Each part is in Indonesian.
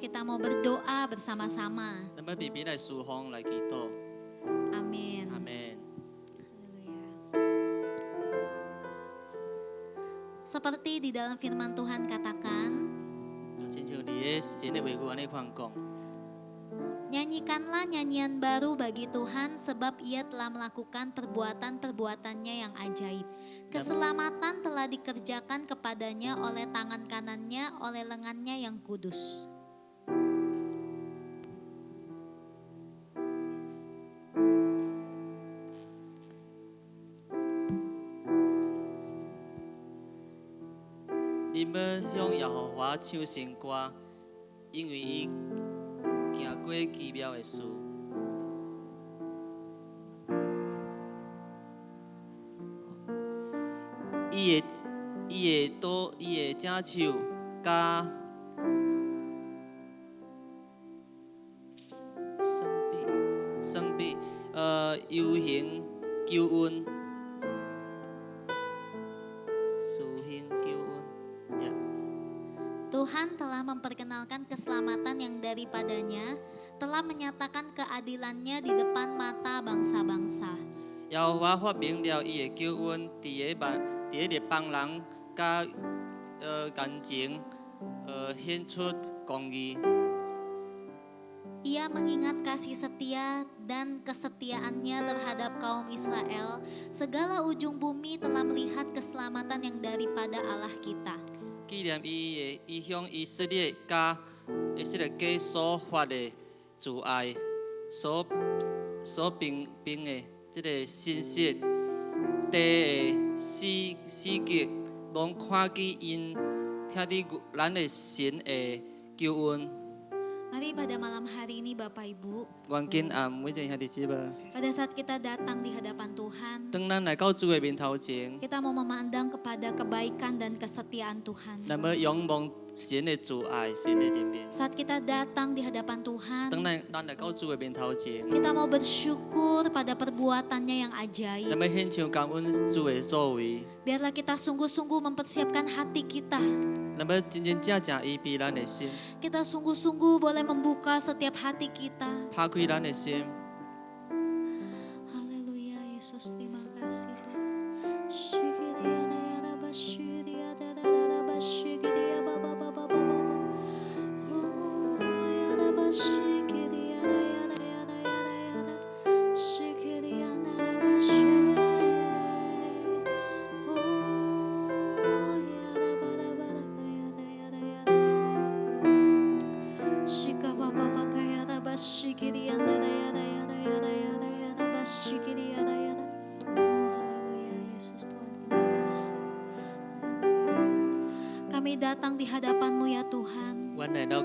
Kita mau berdoa bersama-sama. 咱要边边来书房来祈祷。 Amin. 阿门。 Haleluya. Seperti di dalam firman Tuhan katakan, 亲像你的神的话语安尼款讲， nyanyikanlah nyanyian baru bagi Tuhan sebab ia telah melakukan perbuatan-perbuatannya yang ajaib. Keselamatan telah dikerjakan kepadanya oleh tangan kanannya, oleh lengannya yang kudus.你要向耶和华唱新歌，因为伊行过奇妙的事。伊的正手甲双臂，游行救恩，属行救恩。呀， Tuhan telah memperkenalkan keselamatan yang daripadanya, telah menyatakan keadilannya di depan mata bangsa-bangsa. 耶和华发明了伊的救恩，伫个列邦人甲眼前显出公义。 Ia mengingat kasih setia dan kesetiaannya terhadap kaum Israel. Segala ujung bumi telah melihat keselamatan yang daripada Allah kita. 纪念伊向以色列家家所发的慈爱，所并的这个信息，地的四极拢看见因听伫咱的神的救恩。 Mari pada malam hari ini Bapak Ibu, 愿今暗每一个兄弟姊妹， pada saat kita datang di hadapan Tuhan, 当咱来到主的面头前， kita mau memandang kepada kebaikan dan kesetiaan Tuhan. 咱要仰望神的慈爱，神的怜悯。 Saat kita datang di hadapan Tuhan, 当咱来到主的面头前， kita mau bersyukur pada perbuatannya yang 咱 ajaib. 要献唱感恩主的作为， Biarlah kita sungguh-sungguh mempersiapkan hati kita. 咱要真真正正预备咱的心， Kita sungguh-sungguh boleh membuka setiap hati kita. 打开咱的心。 Haleluya, Yesus, terima kasih Tuhan. Syukuriana ya Rabba, syuriada da da Rabba, syukuria ba ba ba ba ba ba. Oh ya Rabba, syukuriana ya da ya da ya da ya da. Syukuriana Rabba, oh ya Rabba Rabba Rabba ya da ya da ya da. Shika ba ba ba ka ya Rabba, syukuriana da ya da ya da ya da ya da ya da. Syukuriana ya da. Oh haleluya Yesus Tuhan, terima kasih. Haleluya. Kami datang di hadapan-Mu ya Tuhan. 阮来到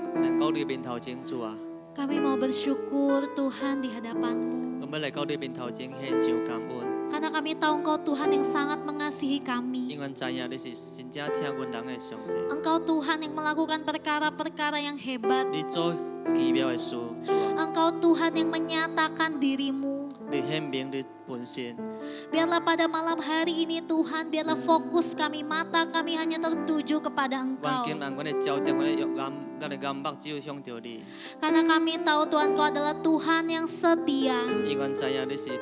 你面头前，主啊， Kami mau bersyukur Tuhan di hadapan-Mu. 我们来到你面頭前獻上感恩， Karena kami tahu Engkau Tuhan yang sangat mengasihi kami. 因為知影你是真正聽阮人的上帝， Engkau Tuhan yang melakukan perkara-perkara yang hebat. 你做奇妙的事，主啊， Engkau Tuhan yang menyatakan diri-Mu. 你顯明你本身， Biarlah pada malam hari ini Tuhan, biarlah fokus kami, mata kami hanya tertuju kepada 阮 Engkau. 今日阮的焦點，阮的眼目只有向着你， Karena kami tahu Tuhan Engkau adalah Tuhan yang setia. 因為知影你是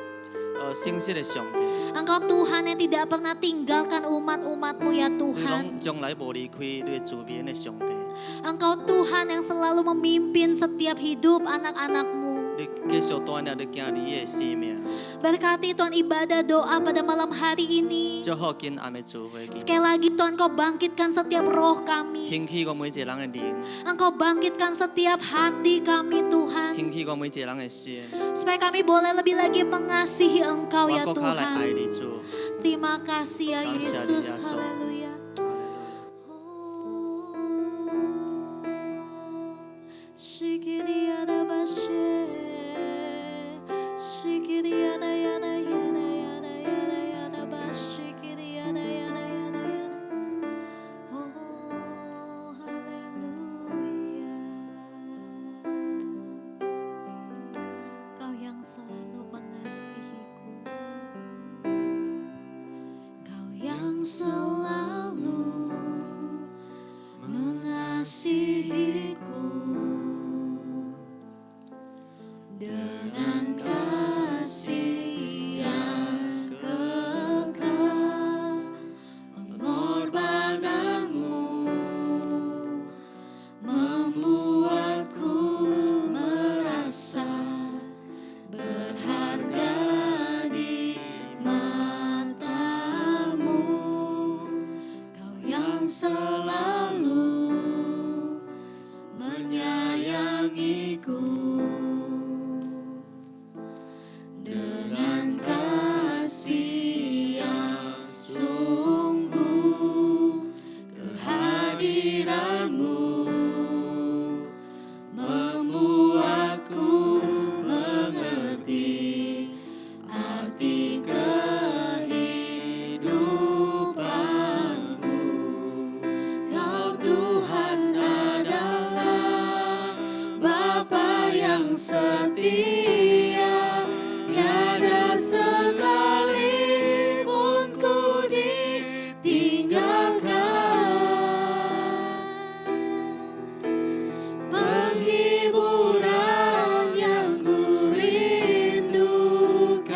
信實的上帝， Engkau Tuhan yang tidak pernah tinggalkan umat-umat-Mu ya 你 Tuhan. 攏從來無離開你的主邊的上帝， Engkau Tuhan yang selalu memimpin setiap hidup anak-anak-Mu. 你繼續帶領你行你的生命， Berkati Tuhan ibadah doa pada malam hari ini. 祝福今暗的聚會， Sekali lagi Tuhan Engkau bangkitkan setiap roh kami. 興起我每一個人的靈， Engkau bangkitkan setiap hati kami Tuhan. 興起我每一個人的心， Supaya kami boleh lebih lagi mengasihi Engkau 我 ya 更加來 Tuhan. 愛你主。 Terima kasih ya Kamsahamnida, Yesus. Yesus. Haleluya. Shikiriya da bashe, shikiriya da ya da ya da ya da ya da ya da bashikiriya da ya da ya da ya da. Oh haleluya. Kau yang selalu mengasihiku, Kau yang selalu mengasihiku. menyayangiku dengan kasih yang sungguh. Kehadiranmu membuatku mengerti arti kehidupanku. Kau Tuhan adalah Bapa yang setia, tiada sekalipun ku ditinggalkan. Penghiburan yang ku rindukan,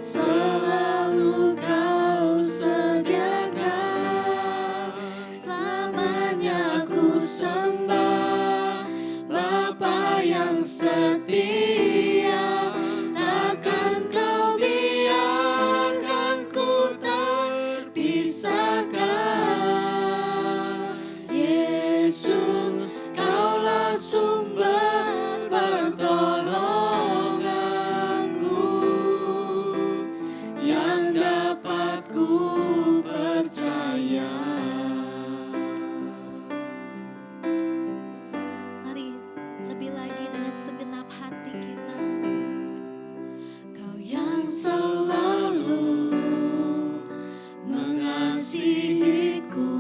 selalu Kau sediakan. Selamanya ku sembah Bapa yang setia, takkan Kau biarkan ku terpisahkan. Yesus, Kaulah sumber pertolonganku, yang dapat ku percaya. Mari lebih lagi dengan segenap hati kita. Kau yang selalu mengasihiku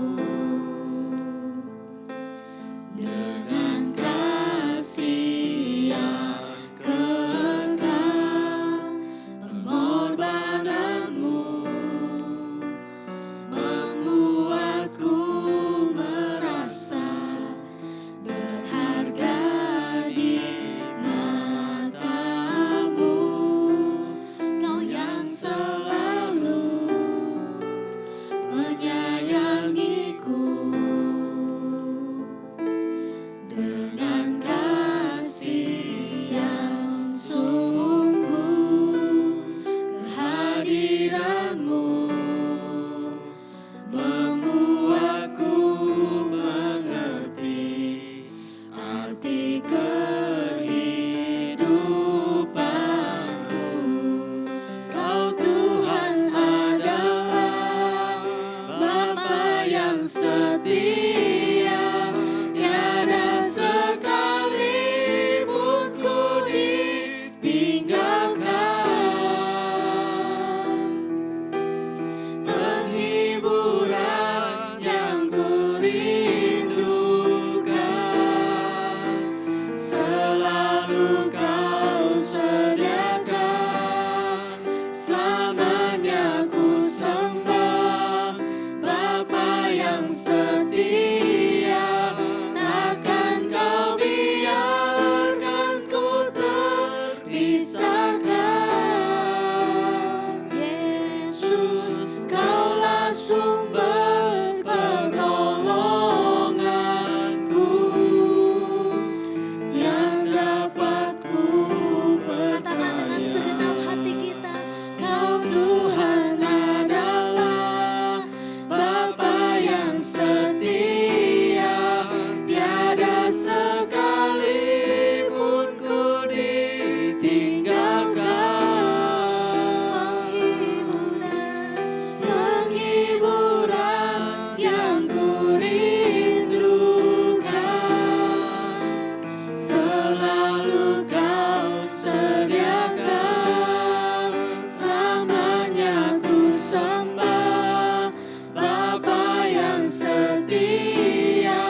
dengan kasih yang kekal. Pengorbananmu membuatku merasa berharga di mata-Mu. Kau yang selalu menyayangiku dengan kasih yang sungguh. Kehadiranmu membuatku mengerti arti kehidupanku. Kau Tuhan adalah Bapa yang setia, tiada sekalipun ku ditinggalkan. Penghiburan yang ku rindukan, selalu Kau sediakan. Selamanya ku sembah Bapa yang setia, takkan Kau biarkan ku terpisahkan. Yesus, Kaulah sumber pertolonganku, yang dapat ku percaya. Dengan segenap hati kita, Kau Tuhan adalah Bapa yang setia, tiada sekalipun ku ditinggalkan. Penghiburan yang ku rindukan, selalu Kau sediakan. Selamanya ku sembah Bapa yang setia,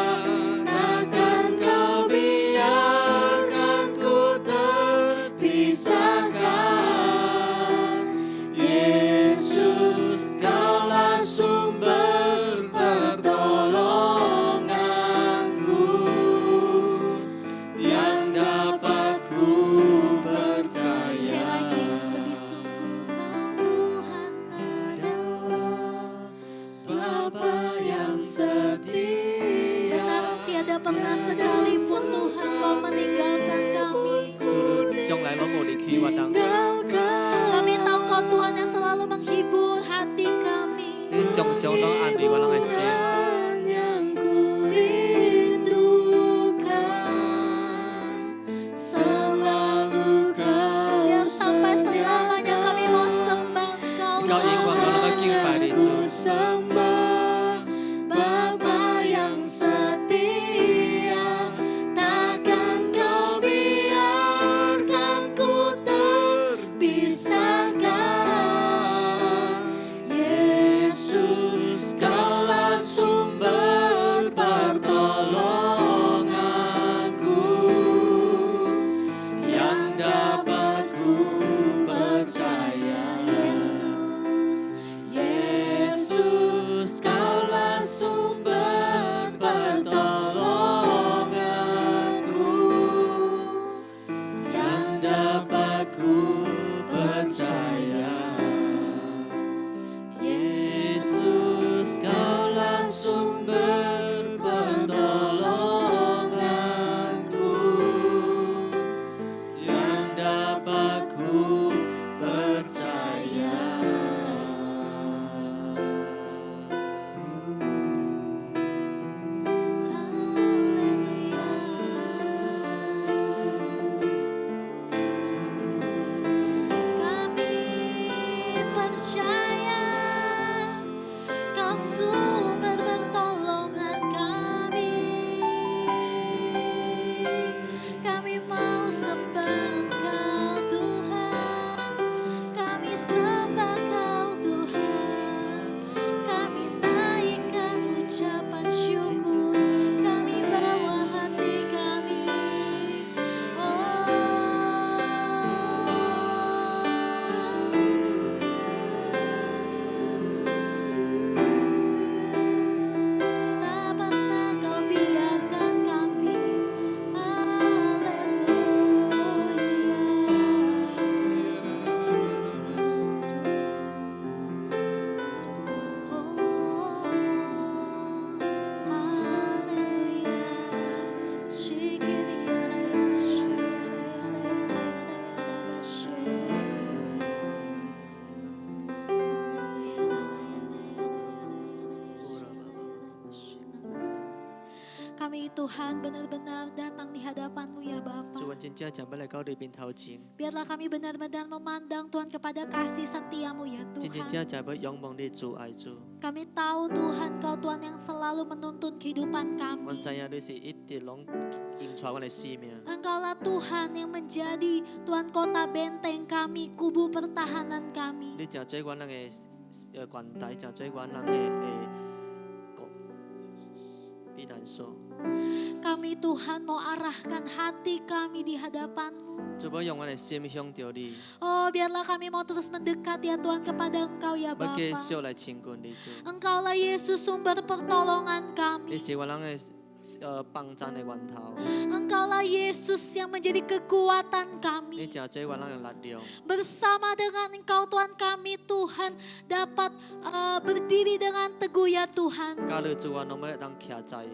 takkan Kau biarkan ku terpisahkan. Yesus, Kaulah sumber pertolonganku, yang dapat ku percaya. Sekali lagi, lebih sungguh Kau Tuhan adalah Bapa yang setia. Benar, tiada pernah sekalipun Tuhan Kau meninggalkan kami. 主，从来我冇离开我当。 Kami tahu Kau Tuhan yang selalu menghibur hati kami. 你常常拢安慰我人的心。 Yang ku rindu kami Tuhan benar-benar datang di hadapan-Mu ya Bapa. 主，阮真正想要来到你面头前， Biarlah kami benar-benar memandang Tuhan kepada kasih setia-Mu ya 真 Tuhan. 正想要仰望你主爱主。 Kami tahu Tuhan Kau Tuhan yang selalu menuntun kehidupan 阮 kami. 知影你是一直拢引出阮的生命。 Engkaulah Tuhan yang menjadi Tuhan kota benteng kami, kubu pertahanan kami. 你真做阮人的关台，真做阮人的避难所。 Kami Tuhan mau arahkan hati kami di hadapan-Mu. 主，要用阮的心向着你， Oh, biarlah kami mau terus mendekat ya Tuhan kepada Engkau ya 要 Bapa. 继续来亲近你主。 Engkaulah Yesus sumber pertolongan 你 kami. 是阮人的帮助的源头， Engkaulah Yesus yang menjadi kekuatan 你 kami. 真做阮人的力量。 Bersama dengan Engkau Tuhan kami Tuhan dapat berdiri dengan teguh ya Tuhan. 假日主，阮拢要当徛在。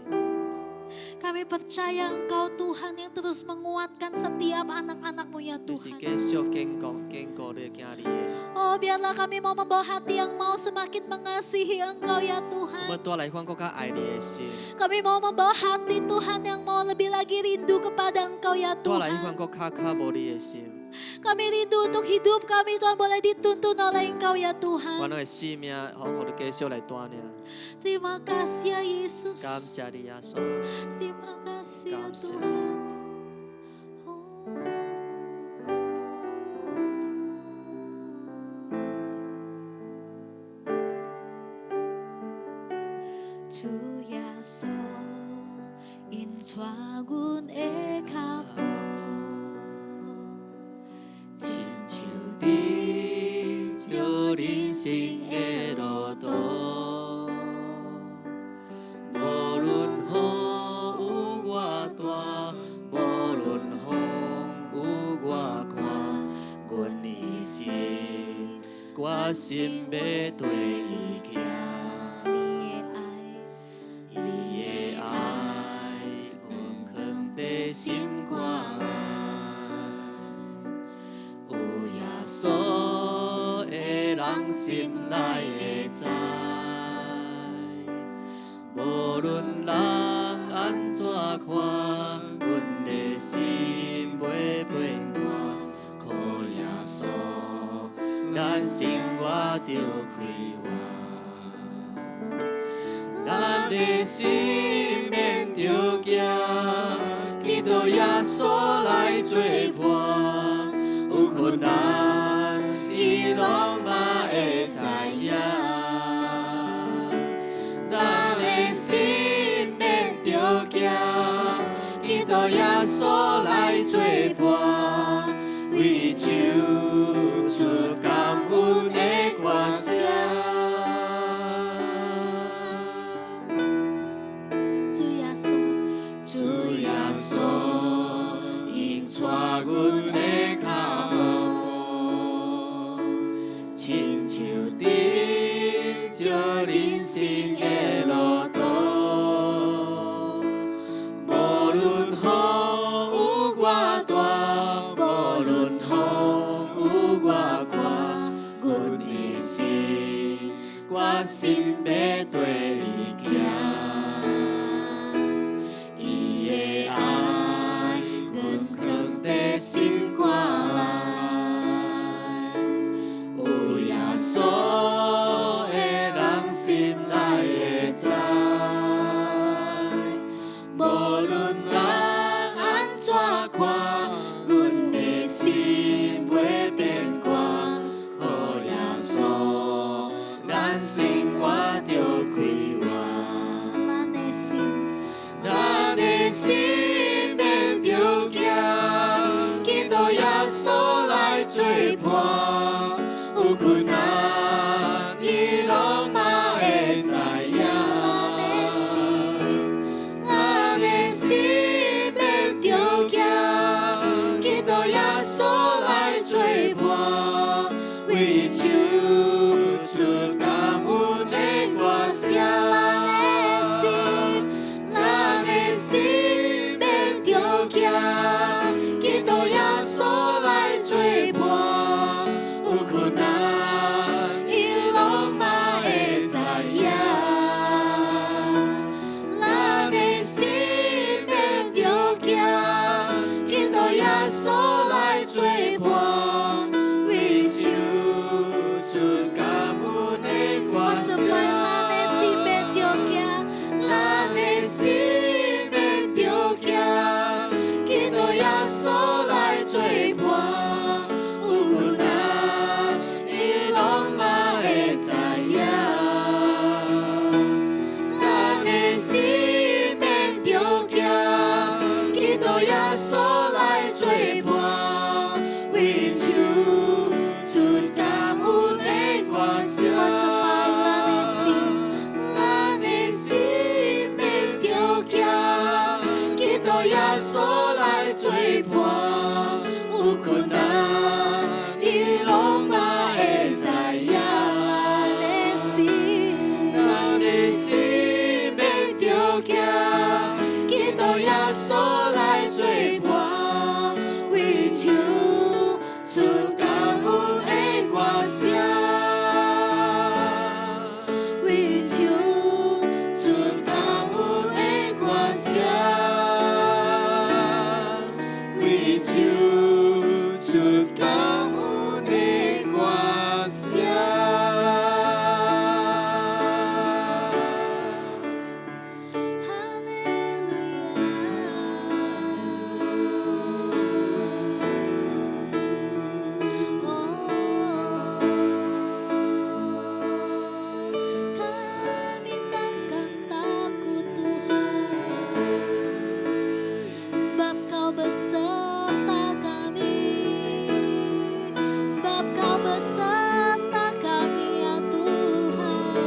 Kami percaya Engkau Tuhan yang terus menguatkan setiap anak-anak-Mu ya 你是 Tuhan. 继续坚固你的囝儿的。 Oh, biarlah kami mau membawa hati yang mau semakin mengasihi Engkau ya 要 Tuhan. 带来反更较爱你的心， Kami mau membawa hati Tuhan yang mau lebih lagi rindu kepada Engkau ya 带来 Tuhan. 反更较无你的心。 Kami rindu untuk hidup kami Tuhan boleh dituntun oleh Engkau ya 阮 Tuhan. 的生命，好你继续来带领。 Terima kasih ya Yesus. 感谢你，耶稣。 Terima kasih ya Kasih. Tuhan. Chủ Giêsu in choa gun e kapo. 亲像你照人生的路途，无论雨有偌大，无论风有偌宽，阮的心决心要对伊行。 你的爱，你的爱，阮藏在心肝内。 有耶稣的人心内会知，无论人安怎看，阮的心袂变卦。靠耶稣，咱生活就开阔，咱的心免着惊，基督耶稣来作伴。 有困难，伊拢嘛会知影。咱的心免着惊，基督耶稣来作伴，为手出感恩的歌声。 主耶稣，主耶稣，因带阮的脚步，亲像你照人生的路途，无论雨有偌大，无论风有偌宽，阮的心决心要对伊行。 伊的爱，阮藏在心肝内。有耶稣的人心内会知，无论人安怎看，阮的心袂变卦。靠耶稣，咱生活就开阔。 咱的心，咱的心免着惊，基督耶稣来作伴，有困难，伊拢嘛会知影。咱的心免着惊，基督耶稣来作伴，为手出感恩的歌声。 咱的心，咱的心到耶稣来做伴，有困难，伊拢嘛会知影咱的心，咱的心要着行，见到耶稣来做伴，为唱出感恩的歌声，为唱出感恩的歌声，为唱出感恩的歌声。哈利路Kami takkan takut Tuhan, sebab Kau beserta kami, sebab Kau beserta kami ya Tuhan.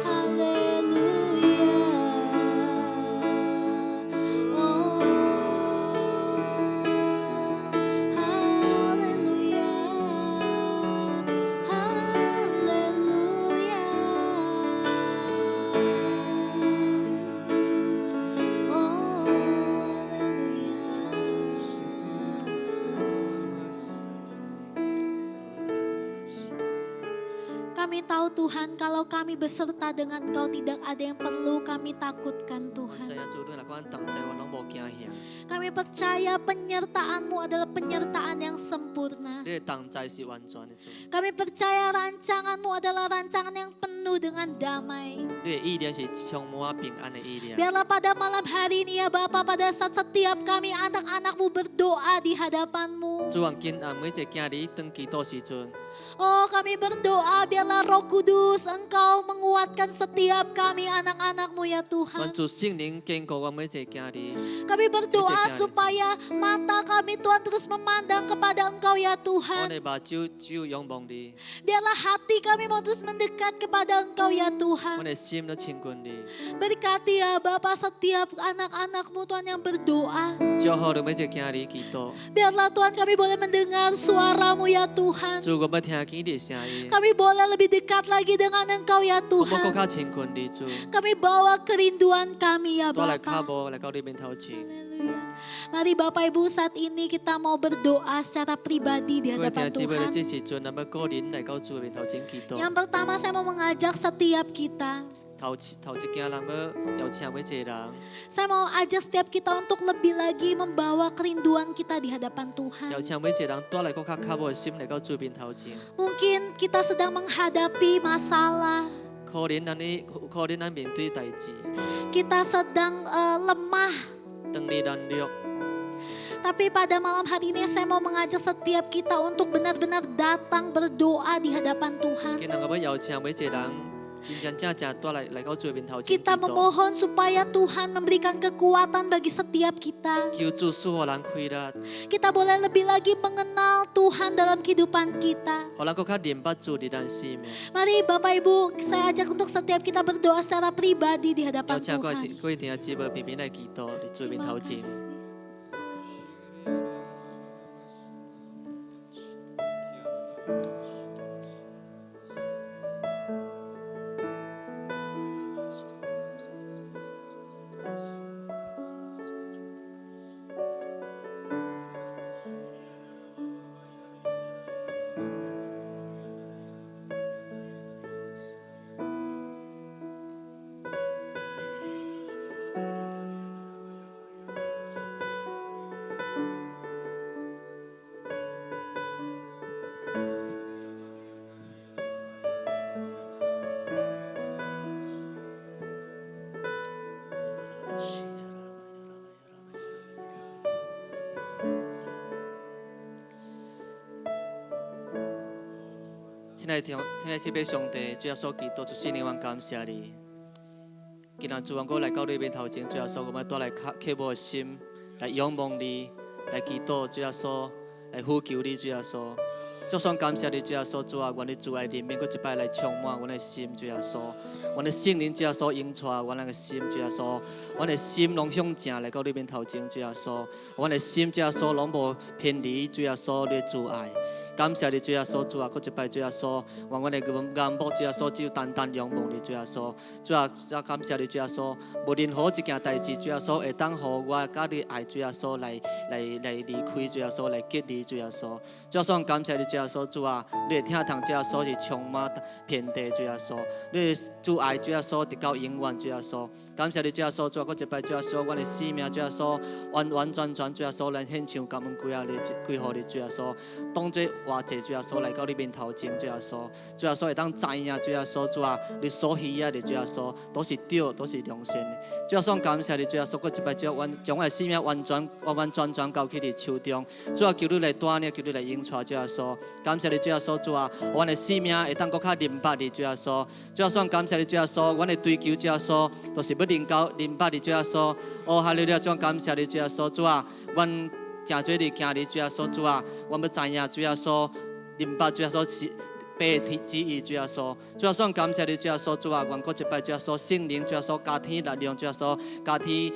Haleluya. Oh, haleluya. Haleluya. Oh, haleluya. Kami tahu Tuhan, kalau kami beserta dengan Kau tidak ada yang perlu kami takutkan 知 Tuhan. 影主你来阮同在，我拢无惊吓。 Kami percaya penyertaan-Mu adalah penyertaan yang sempurna. 你的同在是完全的主， Kami percaya rancangan-Mu adalah rancangan yang penuh dengan damai. 你的意念是充满平安的意念。 Biarlah pada malam hari ini ya Bapa, pada saat setiap kami anak-anak-Mu berdoa di hadapan-Mu. 主愿今暗每一个囝儿当祈祷时阵， Oh, kami berdoa biarlah Roh Kudus Engkau menguatkan setiap kami anak-anak-Mu ya 愿 Tuhan. 主圣灵坚固我每一个囝儿。 Kami berdoa supaya mata kami Tuhan terus memandang kepada Engkau ya 阮 Tuhan. 的目睭只有仰望你， Biarlah hati kami mau terus mendekat kepada Engkau ya 阮 Tuhan. 的心都亲近你。 Berkati ya Bapa setiap anak-anak-Mu Tuhan yang berdoa. 祝福你每一个囝儿祈祷。 Biarlah Tuhan kami boleh mendengar suara-Mu ya Tuhan. 主，我要听见你的声音， Kami boleh lebih dekat lagi dengan Engkau ya 我要更 Tuhan. 加亲近你，主。 Kami bawa kerinduan kami ya 我来卡 Bapa. 无来到你面头前， Haleluya. Mari Bapak Ibu saat ini kita mau berdoa secara pribadi di 我要 hadapan 听姊妹 Tuhan. 这时阵，咱要个人来到主的面头前祈祷。 Yang pertama saya mau mengajak setiap kita. 头一件人要邀请每一个人， Saya mau ajak setiap kita untuk lebih lagi membawa kerinduan kita di hadapan 邀 Tuhan. 请每一个人带来更加卡无的心来到主面头前。 Mungkin kita sedang menghadapi masalah. 可能咱面对代志， Kita sedang lemah. 当你难力， Tapi pada malam hari ini saya mau mengajak setiap kita untuk benar-benar datang berdoa di hadapan Tuhan. 今日我要邀请每一个人，真正带来到主的面头前祈 Kita 祷。 memohon supaya Tuhan memberikan kekuatan bagi setiap kita. 求主使我人开力， Kita boleh lebih lagi mengenal Tuhan dalam kehidupan kita. 互咱更加明白主的咱心命。 Mari Bapak Ibu, saya ajak untuk setiap kita berdoa secara pribadi di 邀 hadapan 请各 Tuhan. 位弟兄姊妹平平来祈祷，伫主面 Terima 头前。 kasih.亲爱的姊妹上帝，主耶稣基督，主圣灵，我感谢你。今日主，我来到你面头前，主耶稣，我们带来渴慕的心，来仰望你，来祈祷，主耶稣，来呼求你，主耶稣。就算感谢你，主耶稣，主啊，愿你主爱里面，搁一摆来充满阮的心，主耶稣，阮的圣灵，主耶稣，引出阮的心，主耶稣，阮的心拢向正来到你面头前，主耶稣，阮的心，主耶稣，拢无偏离，主耶稣，你的主爱。感谢你，主耶稣，主啊，搁一摆，主耶稣，愿阮的眼目，主耶稣，只有单单仰望你，主耶稣，主啊，感谢你，主耶稣，无任何一件代志，主耶稣会当互我甲你爱，主耶稣来离开，主耶稣来激励，主耶稣，主耶稣，感谢你，主耶稣，主啊，你会听从，主耶稣是充满遍地，主耶稣，你的主爱，主耶稣直到永远，主耶稣，感谢你，主耶稣，主啊，搁一摆，主耶稣，阮的生命，主耶稣，完完全全，主耶稣，咱献上感恩归啊你，归乎你，主耶稣，当作活祭，主耶稣来到你面头前，主耶稣，主耶稣会当知影，主耶稣，主啊，你所喜爱的，主耶稣，都是对，都是良善的。主耶稣，感谢你，主耶稣，搁一摆，主啊，将我的生命完完全全交去你手中。主啊，求你来带领，求你来引带，主耶稣，感谢你，主耶稣，主啊，我的生命会当搁较明白你，主耶稣。主耶稣，感谢你，主耶稣，我的追求，主耶稣，都是要明白你，主耶稣。哦，哈利路亚，主感谢你，主耶稣，主啊，阮真多地行你，主耶稣，主啊，我要知影，主耶稣。明白，主耶稣是白的旨意，主耶稣，主耶稣感谢你，主耶稣，主啊，愿搁一摆，主耶稣圣灵，主耶稣加添力量，主耶稣加添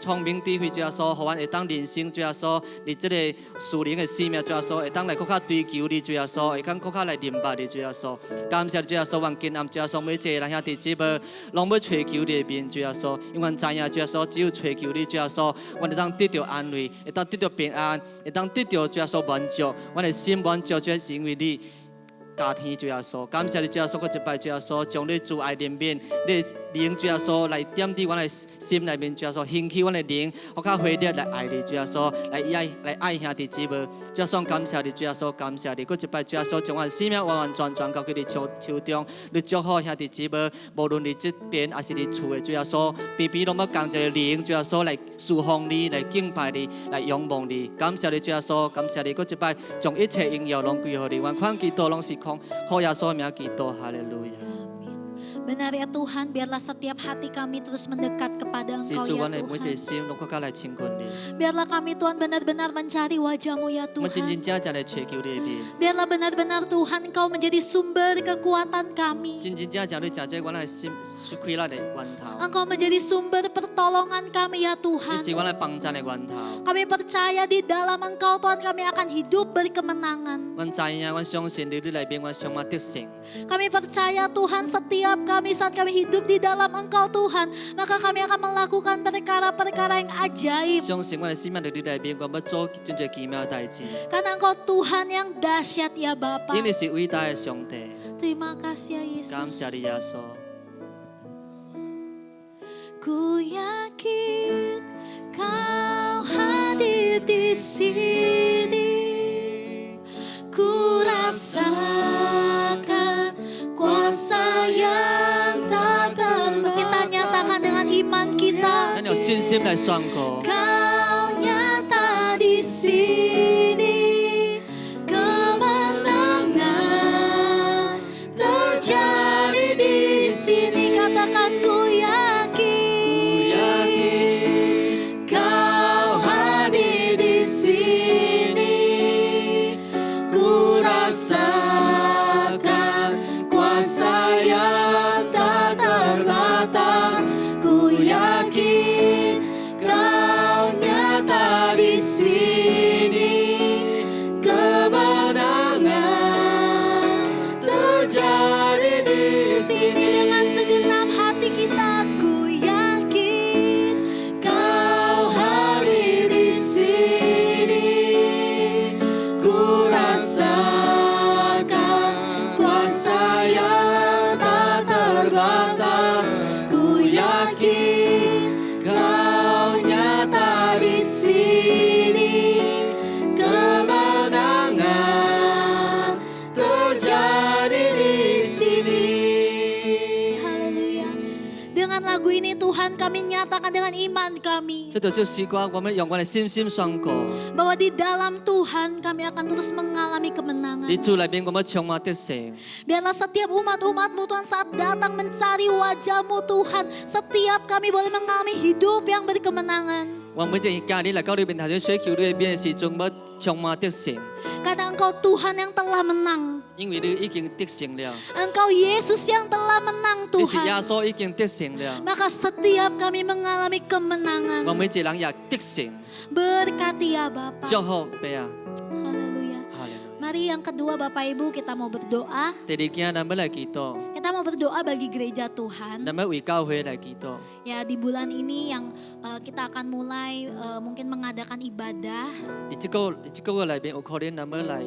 聪明智慧，主耶稣，互阮会当人生，主耶稣，你这个属灵的生命，主耶稣会当来搁较追求你，主耶稣，会当搁较来明白你，主耶稣，感谢主耶稣，愿今暗主耶稣每一个人兄弟姊妹，拢要追求你的面，主耶稣，因为知影主耶稣只有追求你，主耶稣，阮会当得到安慰，会当得到平安，会当得到主耶稣满足，阮的心满足，主要是因为你。加添主耶稣，感谢你主耶稣，搁一摆主耶稣，将你主爱怜悯，你的灵主耶稣来点滴阮的心内面，主耶稣兴起阮的灵，我较火热来爱你，主耶稣来爱兄弟姊妹，主耶稣感谢你，主耶稣感谢你，搁一摆主耶稣将我的生命完完全全交给你手中，你祝福兄弟姊妹，无论你这边还是你厝的主耶稣，边边拢要共一个灵，主耶稣来侍奉你，来敬拜你，来仰望你，感谢你主耶稣，感谢你，搁一摆将一切荣耀拢归乎你，愿款基督拢是。靠耶稣名基督，哈利路亚。Benar ya Tuhan, biarlah setiap hati kami terus mendekat kepada Engkau ya Tuhan. Biarlah kami Tuhan benar-benar mencari wajah-Mu ya Tuhan. Biarlah benar-benar Tuhan Engkau menjadi sumber kekuatan kami. Engkau menjadi sumber pertolongan kami ya Tuhan. Kami percaya di dalam Engkau Tuhan kami akan hidup berkemenangan. Kami percaya Tuhan setiap kami saat kami hidup di dalam Engkau Tuhan, maka kami akan melakukan perkara-perkara yang ajaib. Karena Engkau Tuhan yang dahsyat ya Bapa. Terima kasih ya Yesus. Ku yakin Kau hadir di sini. Ku rasakan kuasa yang tak terbatas. Kita nyatakan dengan iman kita. Kau nyata di sini. Kemenangan terjadi di sini. Katakan ku yakin. Kau hadir di sini. Ku rasakan kuasa yang tak terbatas. Ku yakin Kau kami nyatakan dengan iman kami 这就是时光，我们用我们的信心宣告， bahwa di dalam Tuhan kami akan terus mengalami kemenangan. 你主里面我们充满得胜。 Biarlah setiap umat-umatmu Tuhan saat datang mencari wajah-Mu Tuhan, setiap kami boleh mengalami hidup yang berkemenangan. 我每一家你来到你面头前水球里面的时阵，要充满得胜， Karena Engkau Tuhan yang telah menang. 因为你已经得胜了， Engkau Yesus yang telah menang 你是耶 Tuhan. 稣已经得胜了， Maka setiap kami mengalami 我 kemenangan. 每一个人也得胜。 Berkati ya Bapa. 祝福爸啊， Haleluya. 哈利路亚。 Mari yang kedua Bapak Ibu kita mau berdoa. 第二件，咱要来祈祷， Kita mau berdoa bagi gereja Tuhan. 咱要为教会来祈祷。 Ya di bulan ini yang kita akan mulai mungkin mengadakan ibadah. 这个月里面有可能咱要来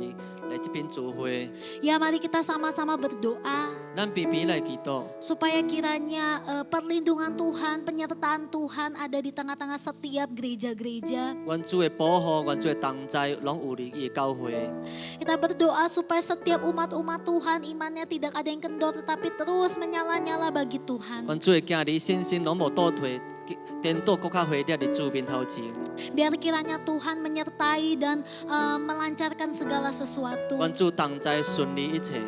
这边聚会， Ya mari kita sama-sama berdoa 咱边边来祈祷， supaya kiranya perlindungan Tuhan, penyertaan Tuhan ada di tengah-tengah setiap gereja-gereja. 阮主的保护，阮主的同在，拢有你的教会。 Kita berdoa supaya setiap umat-umat Tuhan imannya tidak ada yang kendor tetapi terus menyala-nyala bagi Tuhan. 阮主的囝儿信心拢无倒退，颠倒更较火热伫主面头前。 Biar kiranya Tuhan menyertai dan melancarkan segala sesuatu. 阮主同在顺利一切，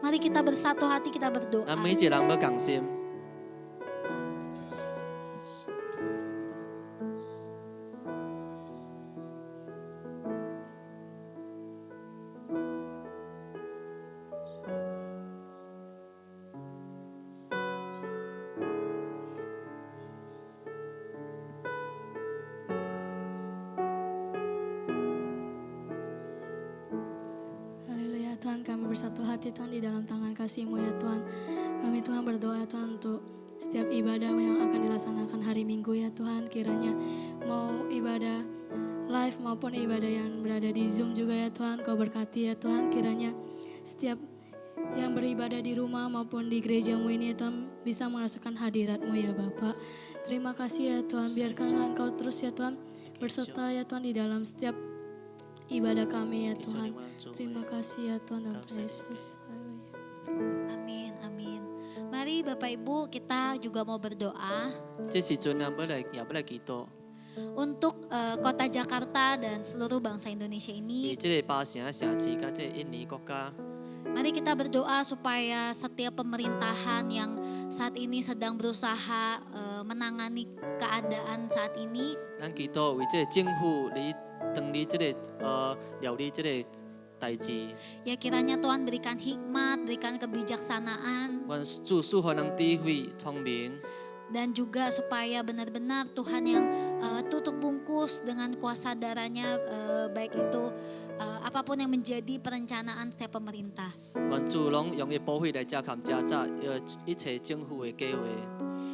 Mari kita bersatu hati, kita berdoa. 咱每一个人要共心。 Haleluya Tuhan, kami bersatu hati Tuhan di dalam tangan kasih-Mu ya Tuhan. Kami Tuhan berdoa Tuhan untuk setiap ibadah yang akan dilaksanakan hari Minggu ya Tuhan. Kiranya mau ibadah live maupun ibadah yang berada di Zoom juga ya Tuhan. Kau berkati ya Tuhan, kiranya setiap yang beribadah di rumah maupun di gereja-Mu ini ya Tuhan bisa merasakan hadirat-Mu ya Bapak. Terima kasih ya Tuhan, biarkanlah Engkau terus ya Tuhan berserta ya Tuhan di dalam setiap ibadah kami ya Tuhan. Terima kasih ya Tuhan dalam nama Yesus. Haleluya. Amin, amin. Mari Bapak Ibu kita juga mau berdoa 这时阵咱也要来祈祷， untuk kota Jakarta dan seluruh bangsa Indonesia 为 ini. 这个巴城城市甲这个印尼国家， Mari kita berdoa supaya setiap pemerintahan yang saat ini sedang berusaha menangani keadaan saat ini, 咱祈祷为这个政府你当你这个料理这个代志， ya kiranya Tuhan berikan hikmat, berikan kebijaksanaan, 阮主赐予人智慧聪明， dan juga supaya benar-benar Tuhan yang tutup bungkus dengan kuasa darahnya, baik itu apapun yang menjadi perencanaan setiap pemerintah. 阮主拢用伊保护来遮含遮早一切政府的计划。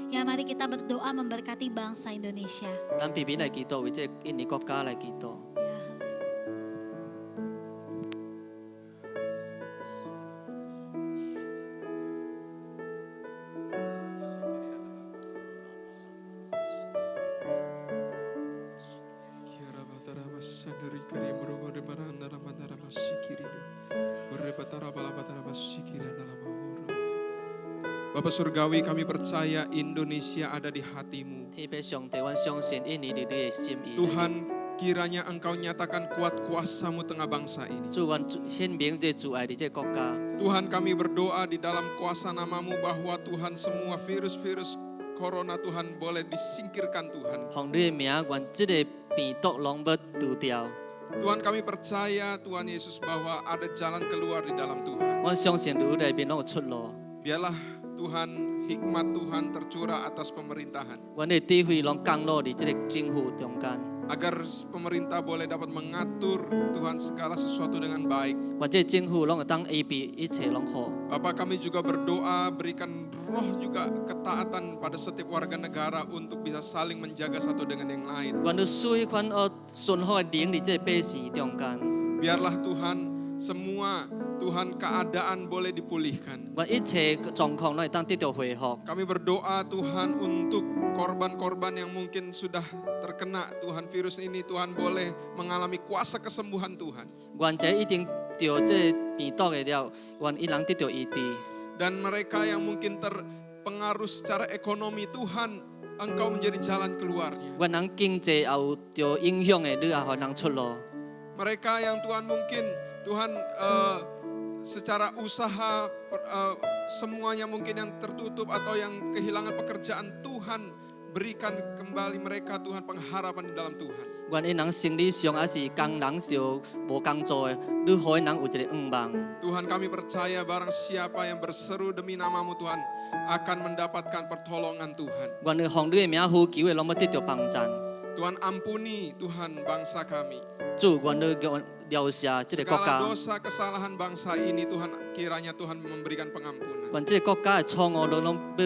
Ya mari kita berdoa memberkati bangsa Indonesia. 咱偏偏来祈祷，为这个印尼国家来祈祷。 Ya, Bapa Surgawi, kami percaya Indonesia ada di hati-Mu. 天父上帝，阮相信印尼伫你的心意。 Tuhan, kiranya Engkau nyatakan kuat kuasa-Mu tengah bangsa ini. 主，阮显明这主爱伫这国家。 Tuhan, kami berdoa di dalam kuasa nama-Mu bahwa Tuhan semua virus-virus corona Tuhan boleh disingkirkan Tuhan. 奉你的名，愿这个病毒拢要除掉。 Tuhan, kami percaya Tuhan Yesus bahwa ada jalan keluar di dalam Tuhan. 阮相信路内面拢有出路。 Biarlah Tuhan, hikmat Tuhan tercurah atas pemerintahan. 阮的智慧拢降落伫这个政府中间， Agar pemerintah boleh dapat mengatur Tuhan segala sesuatu dengan baik. 愿这个政府拢会当预备一切拢好。 Bapak, kami juga berdoa berikan roh juga ketaatan pada setiap warga negara untuk bisa saling menjaga satu dengan yang lain. 愿你赐迄款顺好的灵伫这个百姓中间， Biarlah Tuhan semua Tuhan keadaan boleh dipulihkan. 愿一切状况拢会当得到恢复。 Kami berdoa Tuhan untuk korban-korban yang mungkin sudah terkena Tuhan virus ini, Tuhan boleh mengalami kuasa kesembuhan Tuhan. 愿这一定着这病毒的了，愿伊人得到医治。 Dan mereka yang mungkin terpengaruh secara ekonomi, Tuhan Engkau menjadi jalan keluarnya. 阮人经济也有着影响的，你也互人出路。 Mereka yang Tuhan mungkin Tuhan secara usaha semuanya mungkin yang tertutup atau yang kehilangan pekerjaan, Tuhan berikan kembali mereka Tuhan pengharapan di dalam Tuhan. 阮因人生理上也是工人着无工作的，你互因人有一个愿望。 Tuhan kami percaya barang siapa yang berseru demi namamu Tuhan akan mendapatkan pertolongan Tuhan. 阮你奉你的名呼求的，拢要得到帮助。 Tuhan ampuni Tuhan bangsa kami. 主，阮你饶赦这个国 Segala 家， dosa kesalahan bangsa ini Tuhan kiranya Tuhan memberikan pengampunan. 阮这个国家的错误拢要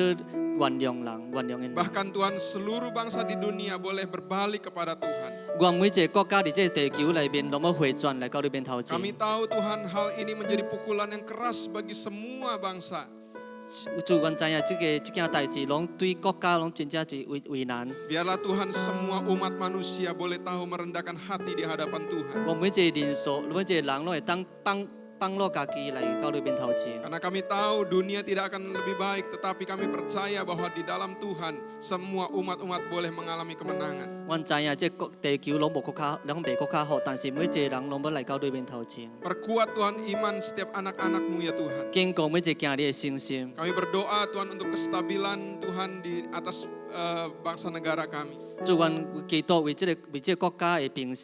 原谅人，原谅因。 Bahkan Tuhan seluruh bangsa di dunia boleh berbalik kepada Tuhan. 阮每一个国家伫这个地球内面，拢要回转来到你面头前。 Kami tahu Tuhan hal ini menjadi pukulan yang keras bagi semua bangsa. 主，阮知影这件代志，拢对国家拢真正是为难。 Biarlah Tuhan semua umat manusia boleh tahu merendahkan hati di hadapan Tuhan. 我每一个人数，每一个人拢会当放落家己来到你面头前。 Karena kami tahu dunia tidak akan lebih baik, tetapi kami percaya bahwa di dalam Tuhan semua umat-umat boleh mengalami kemenangan. 阮知影这地球拢无较好，但是每一个人拢要来到你面头前， Perkuat Tuhan iman setiap anak-anak-Mu ya Tuhan. 坚固每一件你的信心。 Kami berdoa Tuhan untuk kestabilan Tuhan di atas bangsa negara kami. 主，阮祈祷为这个国家的平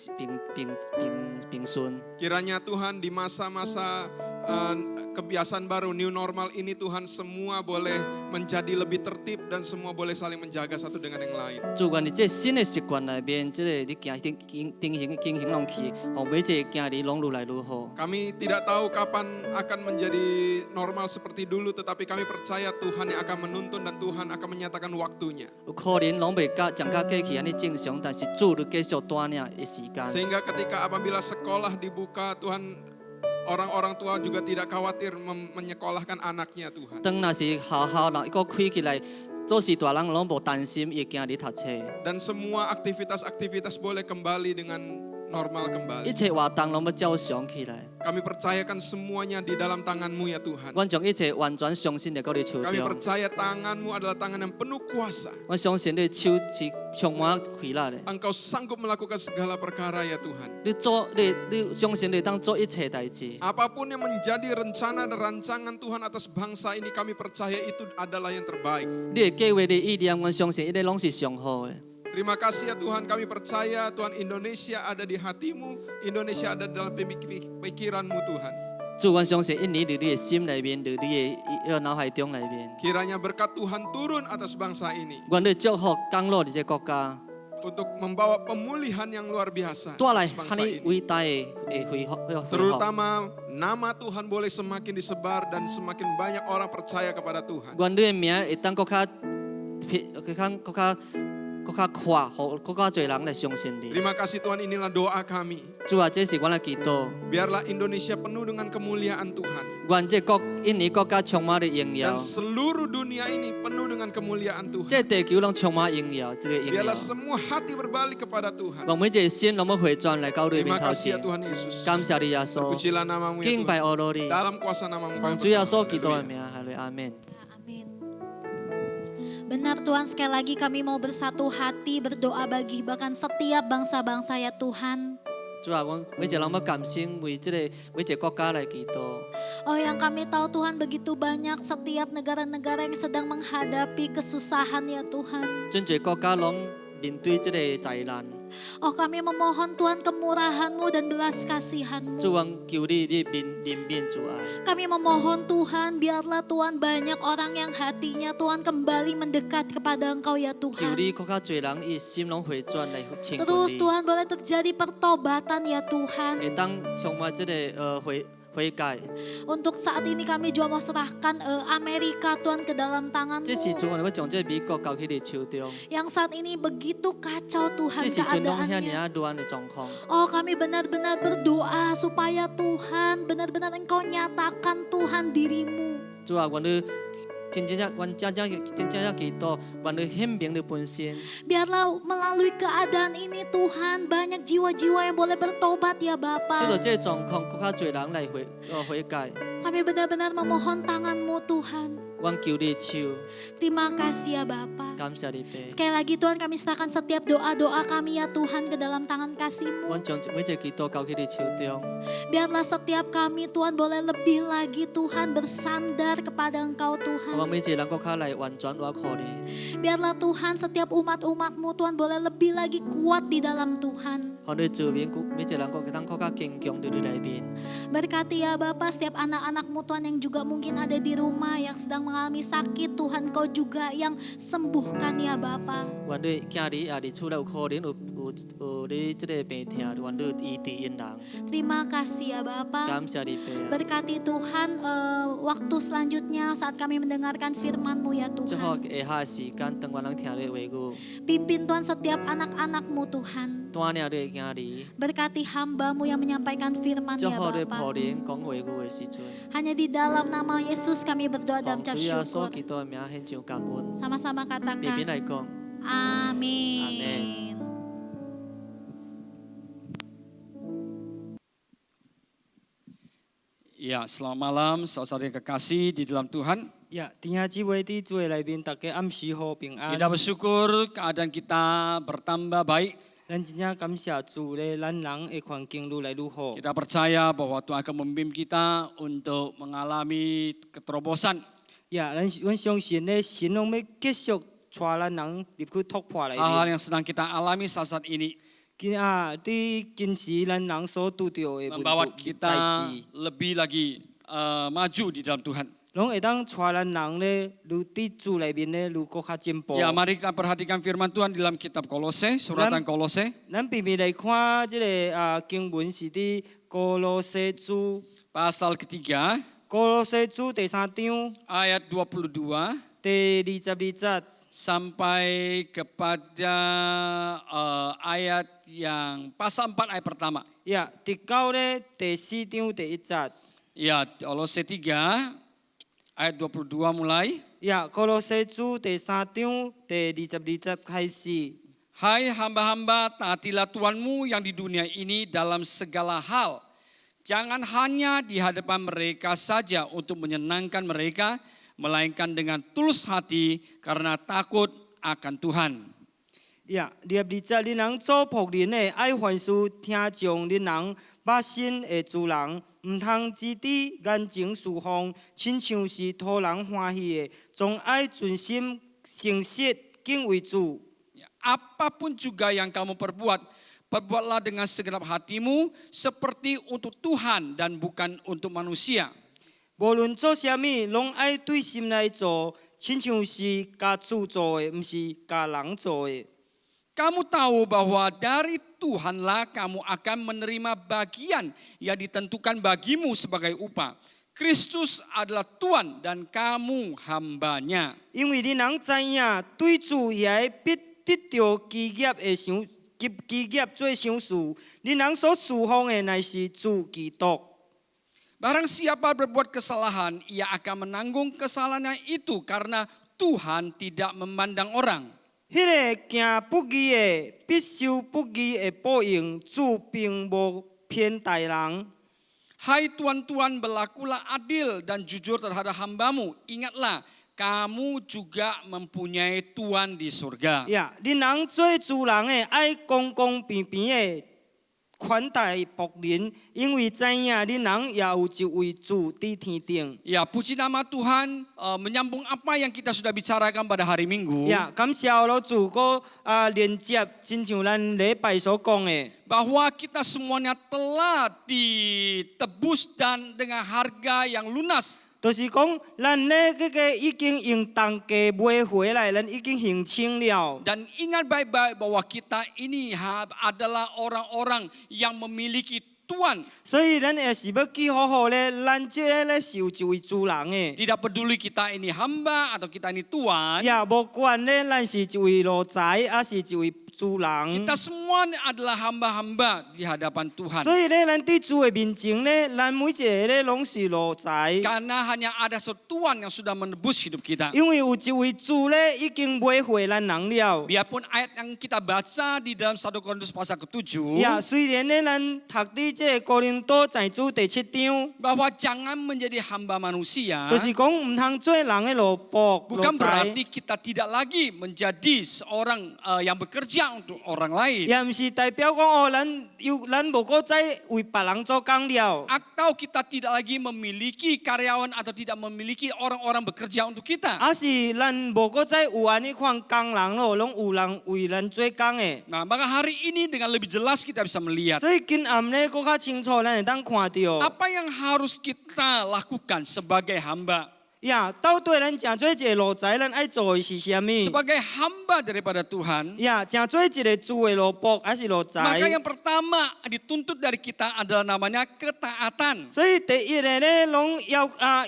顺。 Kiranya Tuhan di masa-masa kebiasaan baru new normal ini Tuhan semua boleh menjadi lebih tertib dan semua boleh saling menjaga satu dengan yang lain. 主，愿你这新的习惯内面，这个你经行拢去，互每一个行你拢愈来愈好。 Kami tidak tahu kapan akan menjadi normal seperti dulu, tetapi kami percaya Tuhan yang akan menuntun dan Tuhan akan menyatakan waktunya. 有可能拢袂将过去安尼正常，但是主你继续带领的时间。 Sehingga ketika apabila sekolah dibuka, Tuhan orang-orang tua juga tidak khawatir menyekolahkan anaknya Tuhan. 当若是学校若个开起来，做时大人拢无担心伊惊你读册。 Dan semua aktivitas-aktivitas boleh kembali dengan normal 一 kembali. 切活动拢要照常起来。 Kami percayakan semuanya di dalam tangan-Mu ya Tuhan. 阮将一切完全相信在到你手 Kami 中。 percaya tangan-Mu adalah tangan yang penuh kuasa. 我相信你的手是充满快乐的。 Engkau sanggup melakukan segala perkara ya Tuhan. 你相信你当做一切代志。 Apapun yang menjadi rencana dan rancangan Tuhan atas bangsa ini, kami percaya itu adalah yang terbaik. 你的计划的意念，阮相信一定拢是上好的。 Terima kasih ya Tuhan, kami percaya Tuhan Indonesia ada di hatimu, Indonesia ada dalam pikiranmu Tuhan. 主，阮相信印尼伫你的心内面，伫你的脑海中内面。 Kiranya berkat Tuhan turun atas bangsa ini 阮你祝福降落伫这国家， untuk membawa pemulihan yang luar biasa 带来 atas 哈 bangsa 尼 ini. 伟大的恢复。 Terutama nama Tuhan boleh semakin disebar dan semakin banyak orang percaya kepada Tuhan. 阮你的名会当国较快，互国较侪人来相信你。 Terima kasih Tuhan, inilah doa kami. 主啊，这是阮的祈祷。 Biarlah Indonesia penuh dengan kemuliaan Tuhan. 阮这印尼国家充满了荣耀 Dan，seluruh dunia ini penuh dengan kemuliaan Tuhan. 这地球拢充满荣耀，这个荣耀 Biarlah。semua hati berbalik kepada Tuhan. 阮每一个心拢要回转来到你 Terima 面头 kasih ya 前。 Tuhan Yesus. 感谢你耶稣， Terpujilah namamu ya 敬拜 Tuhan. 阿罗你， Dalam kuasa namamu kami 主耶稣 berdoa. 基督的 Haleluya. 名，哈利阿门。 Amin. Benar Tuhan, sekali lagi kami mau bersatu hati berdoa bagi bahkan setiap bangsa-bangsa ya Tuhan. 主啊，阮每一个人要甘心为这个每一个国家来祈祷。 Oh yang kami tahu Tuhan begitu banyak setiap negara-negara yang sedang menghadapi kesusahan ya Tuhan. 真侪国家拢面对这个灾难， Oh kami memohon Tuhan kemurahan-Mu dan belas kasihan-Mu. 主阮求你怜悯主爱。 Kami memohon Tuhan biarlah Tuhan banyak orang yang hatinya Tuhan kembali mendekat kepada Engkau ya 求 Tuhan. 你更加侪人伊心拢回转来亲近 Terus 你， Tuhan boleh terjadi pertobatan ya Tuhan. 会当充满这个悔改。 Untuk saat ini kami juga mau serahkan Amerika Tuhan ke dalam 这时 tangan-Mu. 阵我们要将这美国交去你手中， Yang saat ini begitu kacau Tuhan 这时阵拢遐 keadaannya. 尔乱的状况。 Oh kami benar-benar berdoa supaya Tuhan benar-benar Engkau nyatakan Tuhan diri-Mu. 主啊，阮你真正祈祷，阮你显明你本身。 Biarlah melalui keadaan ini Tuhan banyak jiwa-jiwa yang boleh bertobat ya 即 Bapa. 个这个状况，更加侪人来悔改。 Kami benar-benar memohon tangan-Mu Tuhan. 阮求你的手， Terima kasih ya Bapa. 感谢你爸。 Sekali lagi Tuhan kami serahkan setiap doa-doa kami ya Tuhan ke dalam tangan kasih-Mu. 阮将每一个祈祷交去你手中， Biarlah setiap kami Tuhan boleh lebih lagi Tuhan bersandar kepada Engkau 我 Tuhan. 每一个人更较来完全倚靠你。 Biarlah Tuhan setiap umat-umat-Mu Tuhan boleh lebih lagi kuat di dalam Tuhan. 互你做面，每一个人更当更较坚强伫你内面。 Berkati ya Bapa setiap anak-anak-Mu Tuhan yang juga mungkin ada di rumah yang sedang mengalami sakit Tuhan Kau juga yang sembuhkan ya Bapa. 愿你囝儿也伫厝内有可能有你即个病痛，愿你有医治因人。 Terima kasih ya Bapa. 感谢你爸。 Berkati Tuhan waktu selanjutnya saat kami mendengarkan firman-Mu ya 最好 Tuhan. 下的时间，当我人听你的话语， Pimpin Tuhan setiap anak-anak-Mu Tuhan. 带领你的囝儿， Berkati hamba-Mu yang menyampaikan firman 最 ya 好你 Bapa. 仆人讲话语的时阵， Hanya di dalam nama Yesus kami berdoa dan 奉 ucap 主耶稣 syukur. 基督的名献上感恩。 Sama-sama 平平 katakan 来讲， amin. Ya, selamat malam saudara yang kekasih di dalam Tuhan. Ya, tinggal jiwa di jual lai bin tak ke am si ho ping an. Kita bersyukur keadaan kita bertambah baik. Dan jinya kami sia ju le lan lang e kwang king lu lai lu ho. Kita percaya bahwa Tuhan akan membimbing kita untuk mengalami keterobosan. Ya, lan xiong xin le xin long me ke siok chua lan lang lip ku tok pua lai Hal-hal bin. yang sedang kita alami saat ini Kin di kin si lan lang so tu tio e membawa tai kita ji. lebih lagi maju di dalam Tuhan. Long e dang chua lan lang le lu ti ju lai bin le lu ko kha jimpo. Ya, mari kita perhatikan firman Tuhan di dalam kitab Kolose, suratan Kolose, Nan pi pi lai kwa ji le king bun si di Kolose ju pasal ketiga, Kolose ju te sa tiu ayat 22 te li jat sampai kepada ayat yang pasal 4 ayat pertama. Ya, di kau le te si tiu te ijat. Ya, Kolose 3 ayat 22 mulai. Ya, Kolose ju te sa tiu te li jat khai si. Hai hamba-hamba, taatilah Tuhanmu yang di dunia ini dalam segala hal. Jangan hanya di hadapan mereka saja untuk menyenangkan mereka, melainkan dengan tulus hati karena takut akan Tuhan. Ya, dia bicara di nang做仆人的爱凡事听从你人百姓的主人，唔通只知眼睛侍奉，亲像是讨人欢喜的，总爱专心诚实敬畏主。 Apapun juga yang kamu perbuat, perbuatlah dengan segenap hatimu seperti untuk Tuhan dan bukan untuk manusia. 無論做啥物，攏愛對心來做，親像是甲主做的，唔是甲人做的。 Kamu tahu bahwa dari Tuhanlah kamu akan menerima bagian yang ditentukan bagimu sebagai upah. Kristus adalah Tuhan dan kamu hambanya. 因為你人知影，對主遐必得到基業的想基業做相事，你人所侍奉的乃是主基督。 Barang siapa berbuat kesalahan, ia akan menanggung kesalahannya itu karena Tuhan tidak memandang orang. 迄個行不義的，必受不義的報應，主並無偏待人。 Hai tuan-tuan, berlakulah adil dan jujur terhadap hambamu. Ingatlah, kamu juga mempunyai Tuhan di surga. 呀，你人做主人的，愛公公平平的款待僕人，因為知影你人也有一位主佇天頂。 Ya, puji nama Tuhan, menyambung apa yang kita sudah bicarakan pada hari Minggu. 呀，感謝老主個連接，親像咱禮拜所講的。 Bahwa kita semuanya telah ditebus dan dengan harga yang lunas. 就是講，咱咧嗰個已經用當價買回來，咱已經還清了。 Dan ingat baik-baik bahwa kita ini adalah orang-orang yang memiliki Tuhan. 所以咱也是要記好好咧，咱即個咧是有一位主人嘅。 Tidak peduli kita ini hamba atau kita ini Tuhan. 也無管咧，咱是一位奴才，還是一位主人。 Kita semua adalah hamba-hamba di hadapan Tuhan. 所以咧，咱伫主的面前咧，咱每一个咧拢是路财， Karena hanya ada satu Tuhan yang sudah menebus hidup kita. 因为有一位主咧已經買回咱人了。 Biarpun ayat yang kita baca di dalam 1 Korintus pasal ke-7, 呀，虽然咧咱讀伫即個哥林多前書第7章， bahwa jangan menjadi hamba manusia, 就是講唔通做人嘅奴僕、奴 bukan 才。 berarti kita tidak lagi menjadi seorang yang bekerja untuk orang lain. 也唔是代表講哦，咱無個再為別人做工了。 Atau kita tidak lagi memiliki karyawan atau tidak memiliki orang-orang bekerja untuk kita. 是咱無個再有安尼款工人咯，攏有人為咱做工嘅。 Nah, maka hari ini dengan lebih jelas kita bisa melihat 所以今暗咧，更較清楚，咱會當看到。 apa yang harus kita lakukan sebagai hamba. 呀，到底咱正做一個奴才，咱愛做嘅是啥物？ Sebagai hamba daripada Tuhan, 呀，正做一個主嘅奴僕，還是奴才？ maka yang pertama dituntut dari kita adalah namanya ketaatan. 所以第一個咧，攏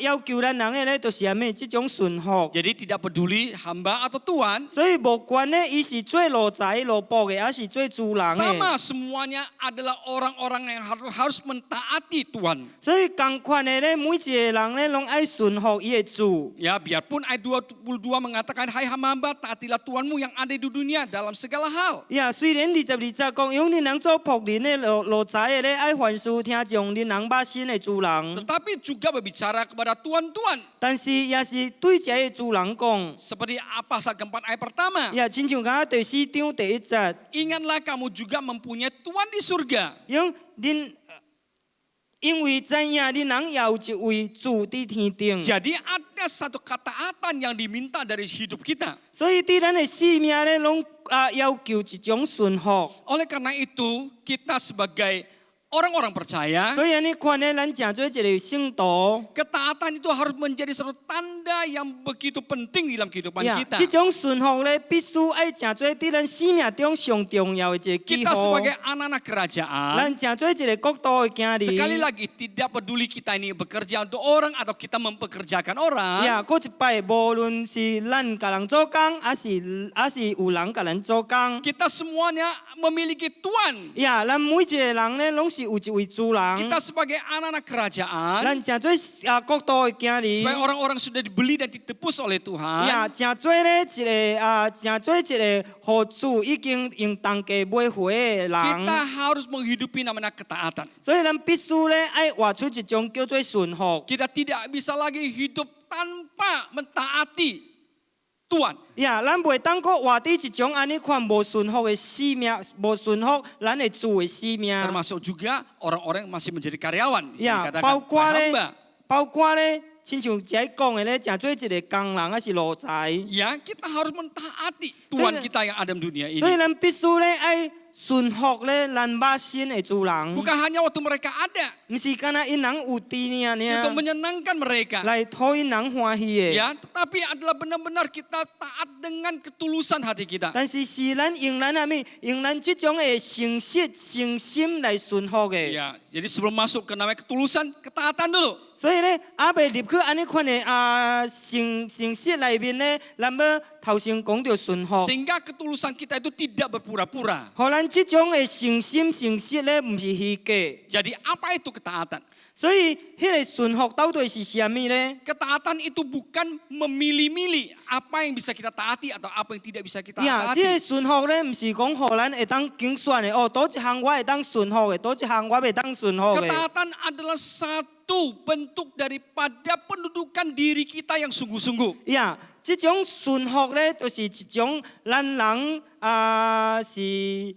要求咱人嘅咧，就是啥物？這種順服。 Jadi tidak peduli hamba atau Tuhan, 所以無關咧，伊是做奴才、奴僕嘅，還是做主人嘅。 sama semuanya adalah orang-orang yang harus mentaati Tuhan. 所以共款嘅咧，每一個人咧，攏愛順服伊嘅主。 Ya, biarpun ayat 22 mengatakan, hai hamba-hamba, taatilah Tuhanmu yang ada di dunia dalam segala hal. 呀，雖然22節講，用你人做僕人嘅奴才嘅咧，愛凡事聽從你人百姓嘅主人， Tetapi juga berbicara kepada tuan-tuan. 但是也是對這個主人講。 Seperti pasal keempat ayat pertama. 呀，親像講第4章第1節， Ingatlah kamu juga mempunyai Tuhan di surga. 因為知影你人也有一位主喺天頂， Jadi ada satu ketaatan yang diminta dari hidup kita. 所以喺咱嘅生命咧，攏要求一種順服。 Oleh karena itu, kita sebagai orang-orang percaya, 所以你看咧，咱正做一個聖徒， ketaatan itu harus menjadi satu tanda yang begitu penting dalam kehidupan 呀， kita. 這種順服咧，必須愛正做喺咱生命中上重要嘅一個記 Kita 號。 sebagai anak-anak kerajaan, 咱正做一個國度嘅囝 sekali 兒。 lagi tidak peduli kita ini bekerja untuk orang atau kita mempekerjakan orang. 呀，嗰一擺，無論是咱甲人做工，還是有人甲咱做工。 Kita semuanya memiliki Tuhan. 呀，咱每一個人咧，攏是有一位主人。 Kita sebagai anak-anak kerajaan, 咱正做國度嘅囝 sebagai 兒。 orang-orang sudah dibeli dan ditebus oleh Tuhan, 呀，正做咧正做一個互主已經用當價買回嘅 kita 人， harus menghidupi namanya ketaatan. 所以咱必須咧愛活出一種叫做順服。 Kita tidak bisa lagi hidup tanpa mentaati Tuhan. 呀，咱袂當個活喺一種安尼款無順服嘅生命，無順服咱嘅主嘅生命。 Termasuk juga orang-orang yang masih menjadi karyawan. Di sini 呀， dikatakan, 包括 "Hai 咧 hamba." 包括咧，親像只講嘅咧，正做一個工人還是奴才。 Ya, kita harus mentaati Tuhan kita yang ada di dunia 所以 ini. 咱必須咧愛順服咧咱百姓嘅主人， Bukan hanya waktu mereka ada, 唔是干那因人有地呢 untuk menyenangkan mereka. 來討因人歡喜嘅。 Ya, tetapi adalah benar-benar kita taat dengan ketulusan hati kita. 但是是咱用咱阿咩，用咱這種嘅誠實、誠心來順服嘅。 Ya, jadi sebelum masuk ke namanya ketulusan, ketaatan dulu. 所以咧，阿未入去安尼款嘅誠實裏面咧，咱要頭先講到順服。 Sehingga ketulusan kita itu tidak berpura-pura. 互咱這種嘅誠心、誠實咧，唔是虛假。 Jadi apa itu ketaatan? 所以，迄個順服到底是啥物咧？ Ketaatan itu bukan memilih-milih apa yang bisa kita taati atau apa yang tidak bisa kita 呀， taati. 這個順服咧，唔是講互咱會當競選嘅，哦，多一項我會當順服嘅，多一項我袂當順服嘅。 Ketaatan adalah satu bentuk daripada pendudukan diri kita yang sungguh-sungguh. 呀，這種順服咧，就是一種咱人是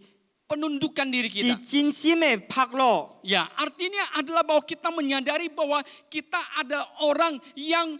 Penundukan diri 是 kita. 真心嘅拍落。 Ya, artinya adalah bahwa kita menyadari bahwa kita ada orang yang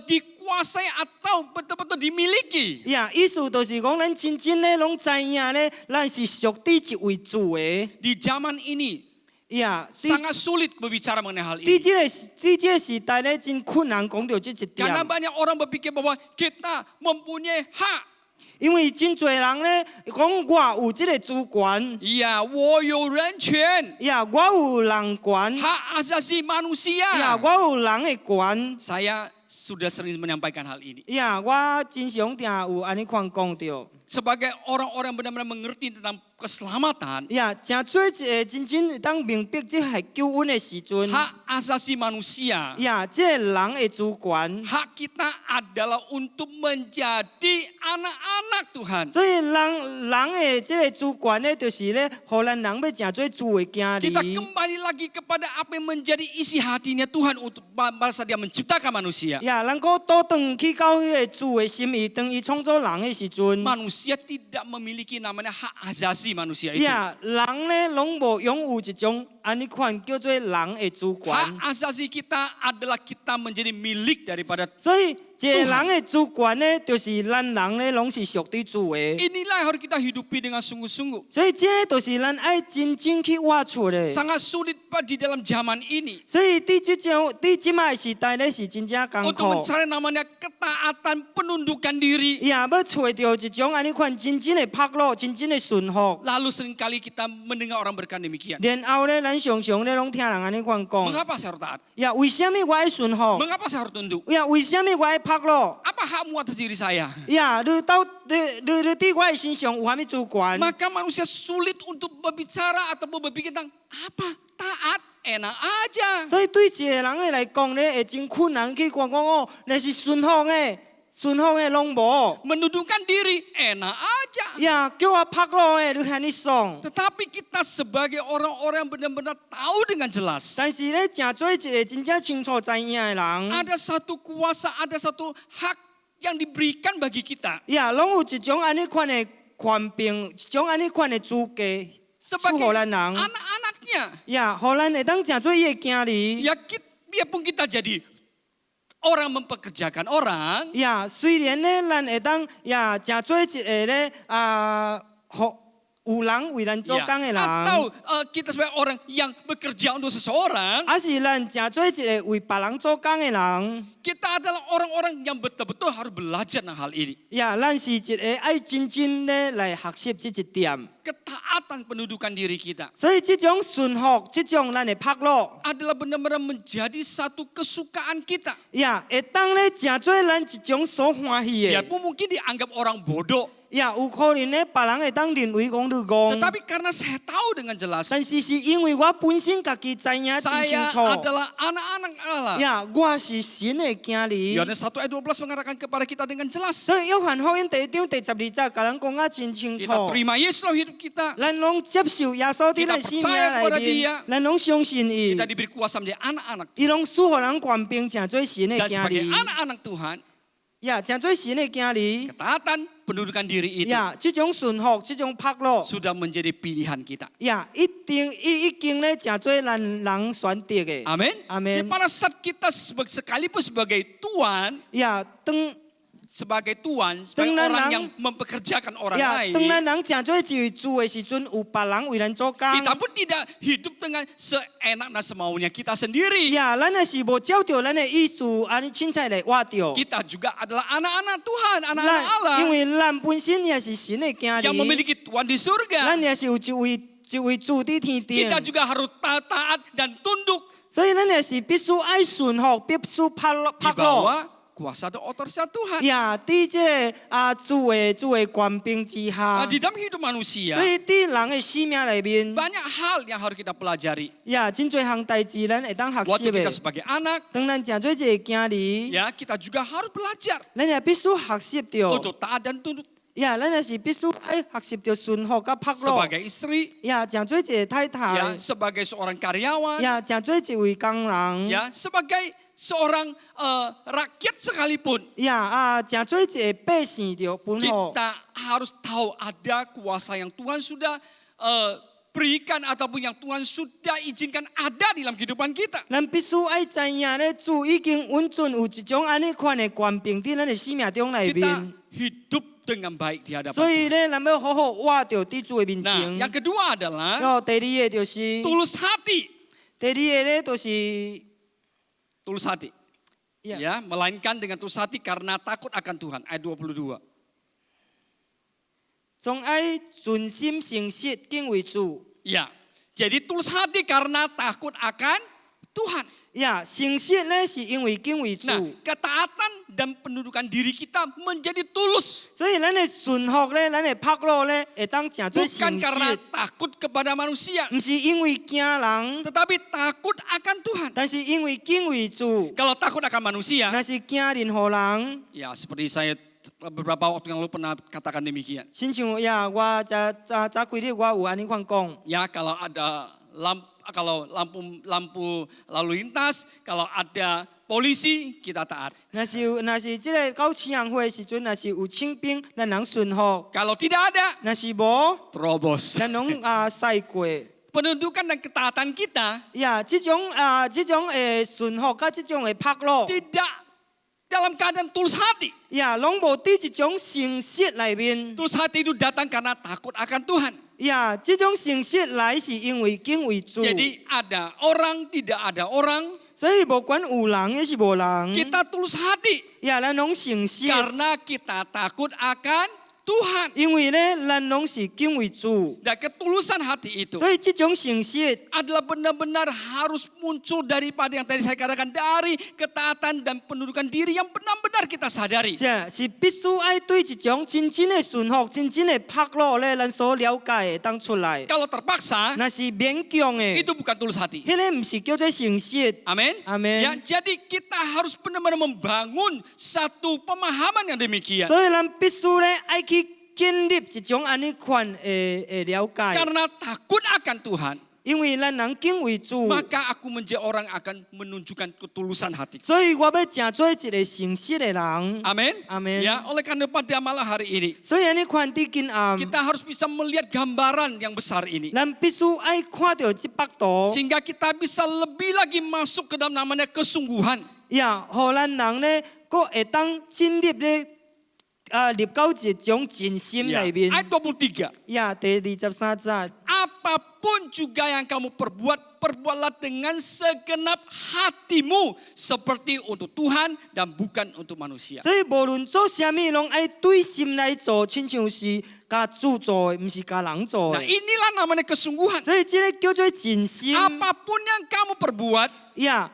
dikuasai atau betul-betul dimiliki. 呀，意思就是講，咱真正咧攏知影咧，咱是屬於一位主嘅。 Di zaman ini 呀， sangat sulit berbicara mengenai hal 喺 ini. 這個時代咧，真困難講到這一 Karena 點。 banyak orang berpikir bahwa kita mempunyai hak. 因為真多人咧講我有這個主權， Ya, 我有人權. 呀，我有人權， Hak asasi 呀， manusia. 我有人嘅權， Saya sudah sering menyampaikan hal ini. 呀，我真常定有安尼款講到。sebagai orang-orang yang benar-benar mengerti tentang keselamatan, 呀，真做一个真正会当明白这系救恩的时阵， hak asasi manusia, 呀，这个人的主权， hak kita adalah untuk menjadi anak-anak Tuhan. 所以人的这个主权呢，就是咧，互咱人要真做主的囝 Kita 儿。 kembali lagi kepada apa yang menjadi isi hatinya Tuhan untuk masa dia menciptakan manusia. 呀，咱个倒转去到迄个主的心意，当伊创造人的时阵， Manusia tidak memiliki namanya hak asasi manusia itu. 呀，人呢拢无拥有一种安尼款叫做人的主权， Hak asasi kita adalah kita menjadi milik daripada 所以一个人的主权呢，就是咱人呢拢是属于主的。 inilah yang harus kita hidupi dengan sungguh-sungguh. 所以这个就是咱爱真正去挖出的。 Sangat sulit Pak di dalam zaman ini 所以伫即摆时代呢是真正艰 untuk 苦。 mencari namanya ketaatan penundukan diri. 也要找到一种安尼款真正的拍落，真正的顺服。 Lalu seringkali kita mendengar orang berkata demikian. 然后呢，咱常常咧拢听人安尼款讲， Mengapa saya harus taat? 呀，为什么我爱顺服？ Mengapa saya harus tunduk? 呀，为什么我爱拍落？ Apa hakmu atas diri saya? 呀，你伫我的身上有啥物主权？ Maka manusia sulit untuk berbicara atau berpikir tentang apa taat, enak aja. 所以对一个人的来讲呢，会真困难去讲哦，那是顺服的，顺服的拢无。 Menundukkan diri, enak aja. 呀，叫我拍落的，你看你爽。 Tetapi kita sebagai orang-orang yang benar-benar tahu dengan jelas. 但是咧，真做一个真正清楚知影的人， Ada satu kuasa, ada satu hak yang diberikan bagi kita. 呀，拢有一种安尼款的权柄，一种安尼款的资格，赐 Sebagai 互咱人。 anak-anaknya. 呀，互咱会当真做伊的囝儿。 Ya biarpun kita jadi orang mempekerjakan orang. 呀，虽然咧，咱会当呀，真做一个咧有人为咱做 Ya, 工的人。 atau kita sebagai orang yang bekerja untuk seseorang. 还是咱真做一个为别人做工的人， Kita adalah orang-orang yang betul-betul harus belajar tentang hal ini. 呀，咱是一个爱真正咧来学习这一点。 Ketaatan pendudukan diri kita 所以这种顺服，这种咱的拍落， adalah benar-benar menjadi satu kesukaan kita. 呀，会当咧真做咱一种所欢喜的。 Biarpun mungkin dianggap orang bodoh, 呀，有可能咧别人会当认为讲你讲， tetapi karena saya tahu dengan jelas 但是是因为我本身家己知影真清 saya 楚。 adalah anak-anak Allah. 呀，我是神的囝儿。 Yohanes 1 ayat 12 mengatakan kepada kita dengan jelas. 所以约翰福音第1章第12节，甲咱讲啊真清楚。 Kita terima Yesus dalam hidup kita. 咱拢接受耶稣伫咱生命内面，咱拢相信伊， Kita diberi kuasa menjadi anak-anak 伊拢赐互人权柄，真做神的 dan 囝 sebagai 儿。 anak-anak Tuhan, 呀，真做神的囝儿。 ketaatan pendudukan diri itu 呀，这种顺服，这种拍落， sudah menjadi pilihan kita. 呀，已经咧，真做咱人选择的。 Amin. Amin. Jadi pada saat kita sekalipun sebagai tuan, 呀，sebagai orang Tenang. yang mempekerjakan orang 呀，当 lain, 咱人真做一位主的时阵，有别人为咱做工。 kita pun tidak hidup dengan seenak dan semaunya kita sendiri. 呀，咱若是无照着咱的意思，安尼凊彩来活着。 Kita juga adalah anak-anak Tuhan, anak-anak 咱因 Allah 为咱本身也是神的囝 yang 儿， memiliki Tuhan di 咱 surga. 也是有一位主伫天顶。 Kita juga harus taat dan tunduk 所以咱也是必须爱顺服，必须拍 di 落。 bawah kuasa dan otoritas Tuhan. 呀，伫这个主的权柄之 Nah, 下， di dalam hidup manusia 所以伫人的生命里面， banyak hal yang harus kita pelajari. 呀，真侪项代志咱会当学 Waktu 习 kita 的。 sebagai anak, 当咱真做一个囝儿， ya kita juga harus belajar 咱也必须学习着。 untuk taat dan tunduk 呀，咱也是必须爱学习着顺服甲拍落。 sebagai istri, 呀，真做一个太 ya 太， sebagai seorang karyawan, 呀，真做一位工人， ya sebagai seorang rakyat sekalipun. 呀真做一个百姓着本好。 Kita harus tahu ada kuasa yang Tuhan sudah berikan ataupun yang Tuhan sudah izinkan ada di dalam kehidupan kita. 咱必须爱知影咧，主已经稳准有一种安尼款的权柄伫咱的生命中内 Kita 面， hidup dengan baik di hadapan 所以 Tuhan. 咧，咱要好好活着伫主的面 Nah, 前。 yang kedua adalah 然后第二个就是， tulus hati. 第二个咧就是， Tulus hati. Ya. Ya, melainkan dengan tulus hati karena takut akan Tuhan. Ayat 22. 总爱存心诚实敬畏主。 Ya, jadi tulus hati karena takut akan Tuhan. Ya,诚实呢是因为敬畏主， Nah, ketaatan dan pendudukan diri kita menjadi tulus. 所以咱的顺服呢，咱的拍落呢，会当成做 Bukan 诚 karena 实， takut kepada manusia, 唔是因为惊人， tetapi takut akan Tuhan. 但是因为敬畏主。 Kalau takut akan manusia, 那是惊任何人， ya seperti saya beberapa waktu yang lalu pernah katakan demikian. 亲像呀，我早几日我有安尼款讲， Ya kalau ada lampu lalu lintas, kalau ada polisi kita taat. 那是这个到青阳会时阵，那是有清兵，咱人顺服； Kalau tidak ada, 那是无， terobos. 咱拢赛过。 Pendudukan dan ketaatan kita 呀，这种顺服甲这种的拍落， tidak dalam keadaan tulus hati. 呀，拢无伫一种诚实内面。 Tulus hati itu datang karena takut akan Tuhan. 呀，这种诚实来是因为敬畏主。 Jadi ada orang, tidak ada orang, 所以无管有人也是无人， kita tulus hati 呀，咱拢诚实， karena kita takut akan Tuhan. 因为呢，咱拢是敬畏主。 Dan ketulusan hati itu 所以这种诚实。 adalah benar-benar harus muncul daripada yang tadi saya katakan, dari ketaatan dan pendudukan diri yang benar-benar kita sadari. 是必须爱对一种真正的顺服、真正的拍落咧，咱所了解的当出来。 Kalau terpaksa, 那是勉强的， itu bukan tulus hati. 迄个唔是叫做诚实。 Amin. Amin. Ya, jadi kita harus benar-benar membangun satu pemahaman yang demikian. 所以咱必须咧爱去建立一种安尼款的了解， Karena takut akan Tuhan, 因为咱人敬畏主， maka aku menjadi orang akan menunjukkan ketulusan hati. 所以我要成做一个诚实的人。 Amin. Amin. Ya, oleh karena pada malam hari ini 所以安尼款伫今暗， kita harus bisa melihat gambaran yang besar ini, 咱必须爱看到这幅图， sehingga kita bisa lebih lagi masuk ke dalam namanya kesungguhan. 呀，互咱人咧，佫会当进入咧入到一种真心 Ya, 内面。 ayat 23. 呀，第23节。 Apapun juga yang kamu perbuat, perbuatlah dengan segenap hatimu seperti untuk Tuhan dan bukan untuk manusia. 所以无论做啥物，拢爱对心来做，亲像是甲主做的，毋是甲人做 Nah, 的。 inilah namanya kesungguhan. 所以这个叫做真心。 Apapun yang kamu perbuat, 呀，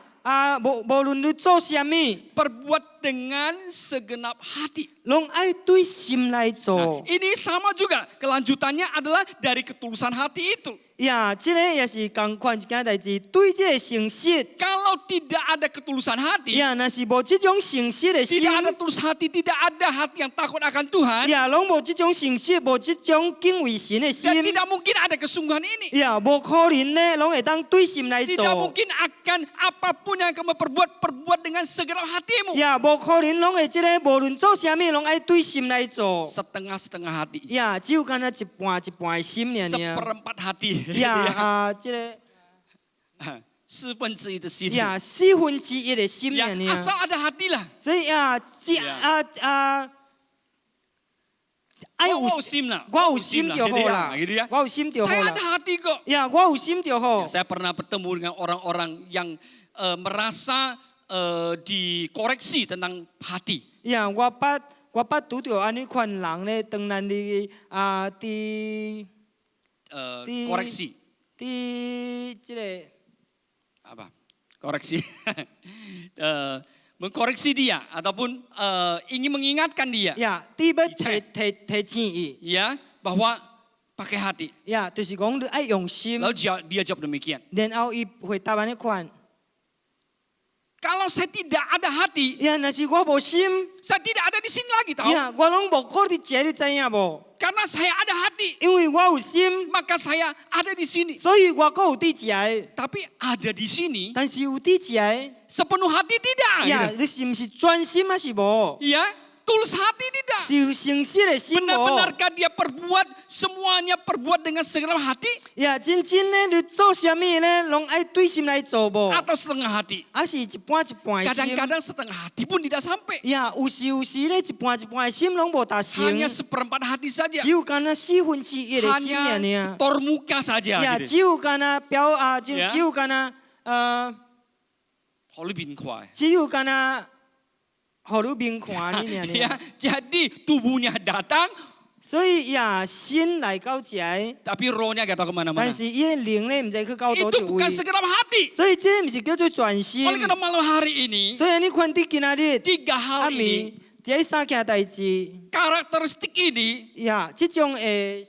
无论你做啥物， perbuat dengan segenap hati. 拢爱对心来 Nah, 做。 ini sama juga, kelanjutannya adalah dari ketulusan hati itu. 呀，这个也是共款一件代志，对这个诚实。 Kalau tidak ada ketulusan hati, 呀，若是无这种诚实的心， tidak ada tulus hati, tidak ada hati yang takut akan Tuhan, 呀，拢无这种诚实，无这种敬畏神的心 dan，tidak mungkin ada kesungguhan ini. 呀，无可能呢，拢会当对心来 Tidak 做。 mungkin akan apapun yang kamu perbuat, perbuat dengan segenap hatimu. 呀，无可能拢会这个，无论做啥物，拢爱对心来做。 Setengah-setengah hati. 呀，只有干那一半一半的心尔尔。 Seperempat hati. 呀，这个 1/4 的心. 呀1/4的心 Ya, 尔尔。 asal ada hati lah. 所以呀，爱有 我有心啦，我有心就好啦 gitu ya. 我有心就好 Saya 啦 ada。hati kok. 呀，我有心就好 Ya,。saya pernah bertemu dengan orang-orang yang merasa dikoreksi tentang hati. 呀，我捌拄着安尼款人咧，当咱哩Koreksi. 这个 Apa? Koreksi. Mengkoreksi dia ataupun ingin mengingatkan dia, 呀，伫要提醒伊， ya, bahwa pakai hati. 呀，就是讲你爱用心， Lalu dia jawab demikian. 然后伊回答安尼款。 Kalau saya tidak ada hati, 呀，若是我无心， saya tidak ada di sini lagi tahu. 呀，我拢无可能这，你知影无？ Karena saya ada hati, 因为我有心， maka saya ada di sini. 所以我阁有伫这的。 Tapi ada di sini 但是有伫这的， sepenuh hati tidak. 呀， gitu. 你是毋是专心还是无？ Ya, tulus hati tidak. 是有诚实的心无？ Benar-benarkah dia perbuat semuanya perbuat dengan segenap hati 呀，真正咧，你做啥物咧，拢爱对心来做无？ atau setengah hati? 还是一半一半的心？ Kadang-kadang setengah hati pun tidak sampai. 呀，有时咧，一半一半的心拢无达成， Hanya seperempat hati saja. 只有干那1/4的心尔 Hanya 尔。 setor muka saja. 呀， Gitu. 只有干那只 Ya. 有干那Holy bin kuai. 只有干那，互你面看你尔 Ya, 尔。 jadi tubuhnya datang, 所以呀，心来到这的， tapi rohnya gak tahu 但 kemana-mana. 是伊的灵呢，唔知去到 Itu 多少位 bukan。segenap hati. 所以这唔是叫做专心。 Oleh karena malam hari ini, 所以你看啲今仔日 tiga 阿 hal 明 ini, 这三件代志 karakteristik ini, 呀，这种诶，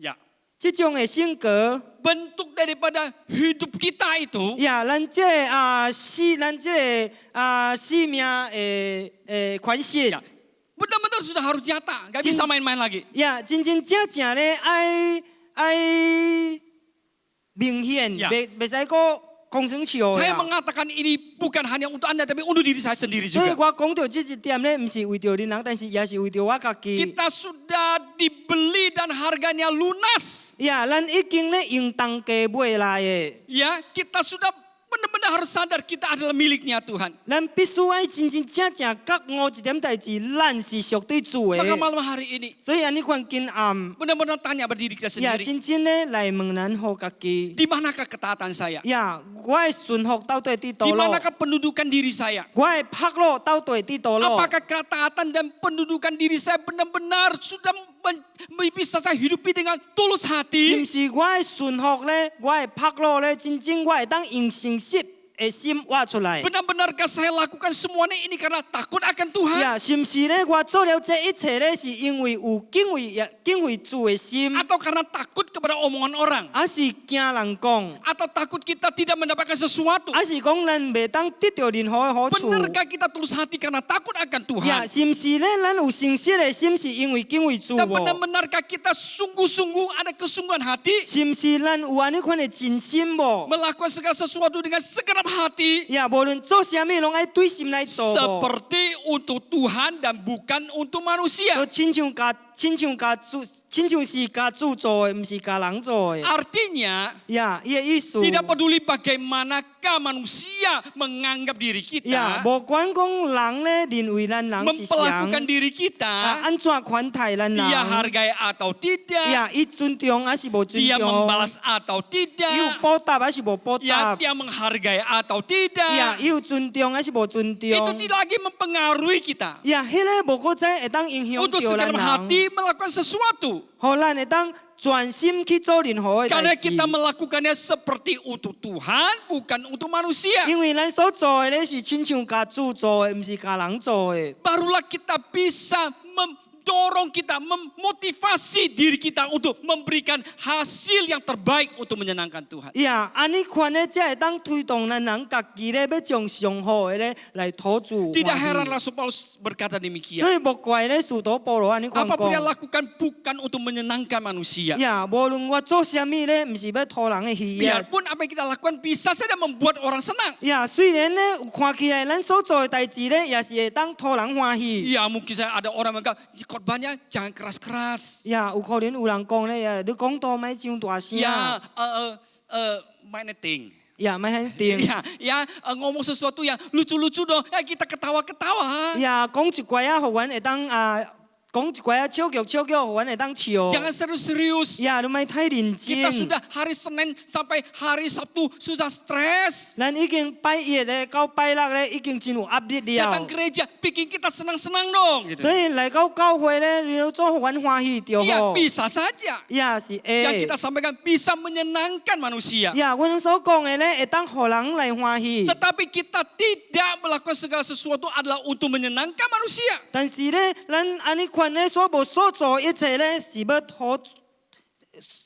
ya 这种诶性格 bentuk daripada hidup kita itu 呀，咱这咱这生命款式 ya, benar-benar sudah harus nyata, gak bisa main-main lagi. 呀，真正正咧爱明显，呀袂使个空生笑 Saya 呀。 mengatakan ini bukan hanya untuk Anda, tapi untuk diri saya sendiri 所以 juga. 我讲到这一点咧，唔是为着恁人，但是也是为着我家己。 Kita sudah dibeli dan harganya lunas. 呀，咱已经咧用当价买来的， Ya, kita sudah benar-benar harus sadar kita adalah miliknya Tuhan. 咱必须爱真正觉悟一点代志，咱是属对主的。 Maka malam hari ini 所以安尼看今暗， benar-benar tanya pada diri kita 呀， sendiri. 真正咧来问咱好家己。 Di manakah ketaatan saya? 呀，我的顺服到底伫倒 Di 路？ manakah pendudukan diri saya? 我的拍路到底伫倒路？ Apakah ketaatan dan pendudukan diri saya benar-benar sudah bisa saya hidupi dengan tulus 是 hati? 毋是我的顺服咧？我的拍路咧？真正我会当用诚实的心活出来？ Benar-benarkah saya lakukan semuanya ini karena takut akan Tuhan? 呀，是毋是咧？我做了这一切咧，是因为有敬畏主的心， Atau karena takut kepada omongan orang? 还是惊人讲？ Atau takut kita tidak mendapatkan sesuatu? 还是讲咱袂当得到任何的好处？ Benarkah kita tulus hati karena takut akan 呀， Tuhan? 是毋是咧？咱有诚实的心，是因为敬畏主 Dan 无？ benar-benarkah kita sungguh-sungguh ada kesungguhan hati? 是毋是咱有安尼款的真心无？ Melakukan segala sesuatu dengan segenap hati? 呀，无论做啥物，拢爱对心来做无？ Seperti untuk Tuhan dan bukan untuk 就 manusia. 亲像是家主做的，毋是家人做的。 Artinya, 呀，伊的意思。 tidak peduli bagaimanakah manusia menganggap diri 呀， kita, 无管讲人咧认为咱人是谁， memperlakukan diri 啊， kita, 安怎款待咱 dia 人？ hargai atau tidak, 呀，伊尊重还是无尊 dia 重？ membalas atau 伊有 tidak, 报答还是无报 ya 答？ dia menghargai atau 呀， tidak. 伊有尊重还是无尊 Itu 重？ tidak lagi mempengaruhi kita 呀，迄个无过再会当影响 untuk 到咱 segenap 人， hati melakukan sesuatu. 互咱会当专心去做任何的 Karena 代志。 kita melakukannya seperti untuk Tuhan, bukan untuk manusia. 因为咱所做的咧是亲像家主做的，毋是家人做的。 Barulah kita bisa mendorong kita, memotivasi diri kita untuk memberikan hasil yang terbaik untuk menyenangkan Tuhan. 呀，安尼款咧，才会当推动咱人家己咧，要将上好的咧来讨主。 Tidak heran Rasul Paulus berkata 所 demikian. 以无怪咧，使徒保罗安尼款 Apapun yang 讲。 lakukan bukan untuk menyenangkan manusia. 呀，无论我做啥物咧，毋是要讨人的喜悦。 Biarpun apa yang kita lakukan bisa saja membuat orang senang. 呀，虽然咧有看起来咱所做的代志咧，也是会当讨人欢喜。 Ya mungkin saya ada orang yang bilang, khotbahnya jangan keras-keras. 呀，有可能有人讲咧，呀，你讲多莫伤大声。 Ya, main netting. 呀，莫很定。 Ngomong sesuatu yang lucu-lucu dong. Ya kita ketawa-ketawa. 呀，讲一寡仔，互阮会当讲一寡仔笑剧，互阮会当笑。 Jangan serius-serius. 呀，你莫太认 Kita 真。 sudah hari Senin sampai hari Sabtu sudah stres. 咱已經拜一咧，到拜六咧，已經真有壓力了 Datang。gereja bikin kita senang-senang dong. Gitu. 所以來到教會咧，你要做阮歡喜就 Ya 好。 bisa saja. 呀，是 Yang 會 kita。sampaikan bisa menyenangkan manusia. 呀，阮所講嘅咧，會當互人來歡喜。 Tetapi kita tidak melakukan segala sesuatu adalah untuk menyenangkan manusia. 但是咧，咱安尼款咧所無所做一切咧，是要討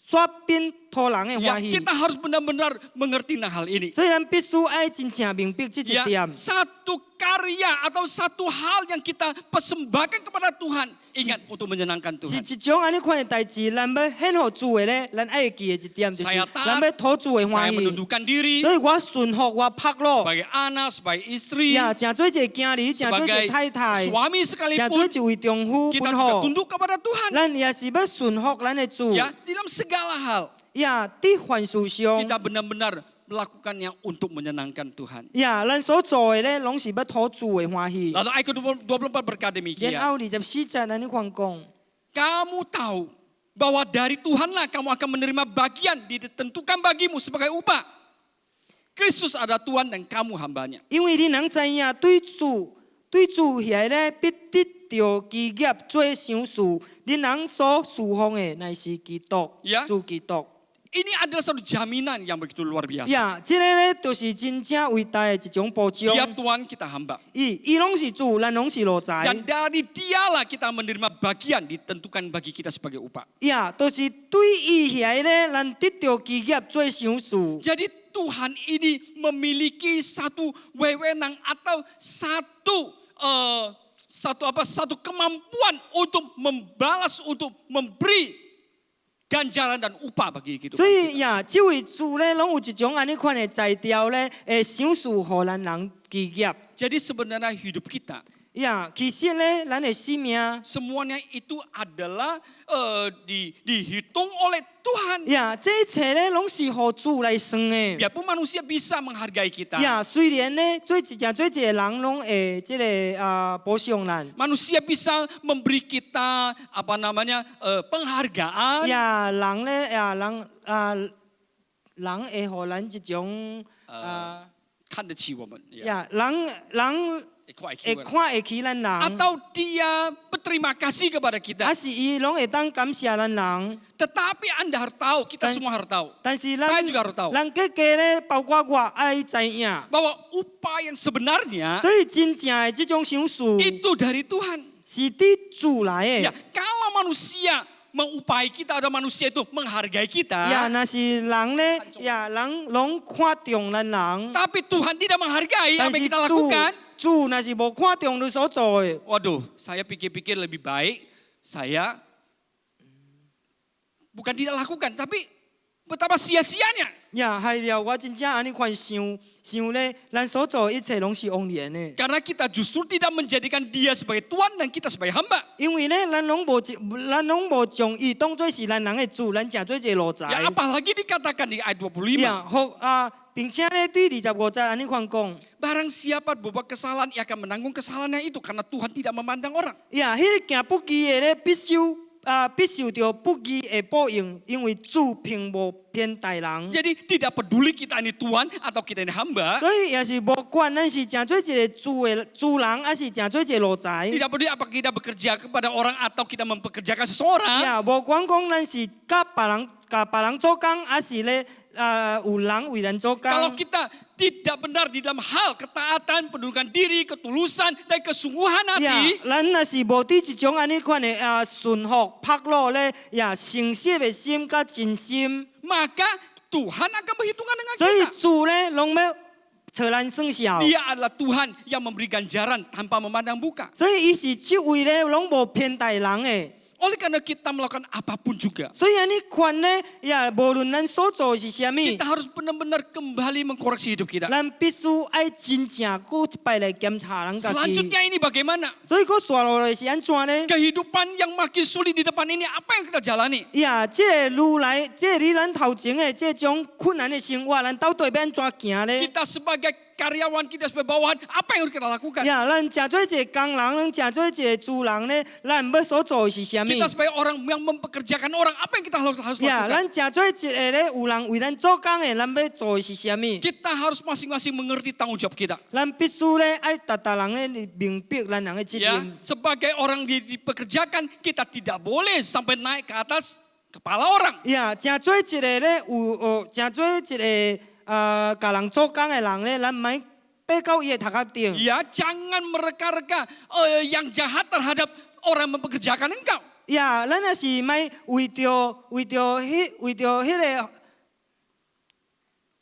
煞變討人嘅 Ya, 歡喜。 kita harus benar-benar mengerti tentang hal ini. 所以咱必須愛真正明白這一 Ya, 點。 satu karya atau satu hal yang kita persembahkan kepada Tuhan, ingat untuk menyenangkan 是 Tuhan. 一種安尼款嘅代志，咱要獻互主嘅咧，咱愛記嘅一點就是， Saya 咱 taat, 要討主嘅 saya 歡喜。 menundukkan diri 所以我順服我拍路。 sebagai anak, sebagai istri, 呀，正做一個囝兒，正做一個 sebagai 太太， suami 正做 sekalipun, 一位丈夫 kita 本 juga 好。 tunduk kepada Tuhan. 咱也是要順服咱的主。 Ya, dalam segala hal 呀，喺凡事上， kita benar-benar melakukannya untuk menyenangkan Tuhan. 呀，咱所做的咧，攏是要討主的歡喜。 Lalu ayat ke-24 berkata 然 demikian. 後24節咱呢款講， Kamu tahu bahwa dari Tuhanlah kamu akan menerima bagian ditentukan bagimu sebagai upah. Kristus adalah Tuhan dan kamu hambanya. 因為你能知影對对主遐咧必得着基业做上事，恁人所侍奉的乃是基督， Ya. 主基督。 Ini adalah satu jaminan yang begitu luar biasa. 呀，这个咧就是真正伟大的一种保障。 Dia Tuhan kita hamba. 伊拢是主，咱拢是奴才。 Dan dari dialah kita menerima bagian ditentukan bagi kita sebagai upah. 呀，就是对伊遐咧，咱得着基业做上事。 Jadi Tuhan ini memiliki satu wewenang atau satu kemampuan untuk membalas, untuk memberi ganjaran dan upah bagi kehidupan 所 kita. 以呀，这位主咧，拢有一种安尼款的才调咧，会赏赐互咱人基业。 Jadi sebenarnya hidup kita 呀，其实咧，咱的生命， semuanya itu adalah dihitung oleh Tuhan. 呀，这一切咧，拢是互主来算的。 Biarpun manusia bisa menghargai kita, 呀，虽然咧，做一个人拢会这个保障咱。 manusia bisa memberi kita penghargaan, 呀，人咧，人会互咱一种看得起我们, 呀，人会看会起咱人， atau dia berterima kasih kepada kita. 还是伊拢会当感谢咱人。 Tetapi Anda harus tahu, kita semua harus tahu, 但是 saya juga harus tahu 咱各家咧，包括我爱知影， bahwa upah yang sebenarnya 所以真正的这种赏赐 itu dari Tuhan. 是伫主来 Ya, 的。 kalau manusia mengupahi kita atau manusia itu menghargai 呀， kita, 那是人咧，呀，人拢看重咱人， tapi Tuhan tidak menghargai 但 apa yang 是 kita lakukan. 主那是无看重你所做的。 Waduh, saya pikir-pikir lebih baik saya bukan tidak lakukan, tapi betapa sia-sianya. 呀，害了我真正安尼款想咧，咱所做的一切拢是枉然的。 Karena kita justru tidak menjadikan dia sebagai Tuhan dan kita sebagai hamba. 因为咧，咱拢无将伊当作是咱人的主，咱正做一个奴才。 Ya, apalagi dikatakan di ayat 25. 呀，并且咧，对25节安尼款讲， Barang siapa berbuat kesalahan, ia akan menanggung kesalahannya itu karena Tuhan tidak memandang orang. 呀，迄个行不义的咧，必受着不义的报应，因为主并无偏待人。 Jadi tidak peduli kita ini Tuhan atau kita ini hamba. 所以也是无管咱是正做一个主人，还是正做一个奴才。 Tidak peduli apakah kita bekerja kepada orang atau kita mempekerjakan seseorang. 呀，无管讲咱是甲别人做工，还是咧有人为咱做工。 Kalau kita tidak benar di dalam hal ketaatan, pendudukan diri, ketulusan, dan kesungguhan 呀 hati, 咱若是无伫一种安尼款的顺服、拍落咧，呀，诚实的心甲真心， maka Tuhan akan berhitungan dengan 所以 kita. 主咧拢要找咱算账。 Dia adalah Tuhan yang memberi ganjaran tanpa memandang muka. 所以伊是即位咧，拢无偏待人的。 Oleh karena kita melakukan apapun juga, 所以安尼款咧，呀，无论咱所做的是啥物， kita harus benar-benar kembali mengkoreksi hidup kita. 咱必须爱真正过一摆来检查咱家己。 Selanjutnya ini bagaimana? 所以个刷落来是安怎呢？ Kehidupan yang makin sulit di depan ini, apa yang kita jalani? 呀，这个如来，这离咱头前的这种困难的生活，咱到底要安怎行呢？ Kita sebagai karyawan, kita sebagai bawahan, apa yang harus kita lakukan? 呀，咱正做一个工人，咱正做一个主人呢，咱要所做的是啥物？ Kita sebagai orang yang mempekerjakan orang, apa yang kita harus 呀， lakukan? 咱正做一个咧，有人为咱做工的，咱要做的是啥物？ Kita harus masing-masing mengerti tanggung jawab kita. 咱必须咧爱人咧明白咱人的责 Ya, 任。 sebagai orang dipekerjakan, kita tidak boleh sampai naik ke atas kepala orang. 呀，正做一个咧正做一个甲人做工的人咧，咱唔爱爬到伊的头壳顶。 Ya, jangan mereka-reka yang jahat terhadap orang yang mempekerjakan engkau. 呀，咱若是咪为着迄个。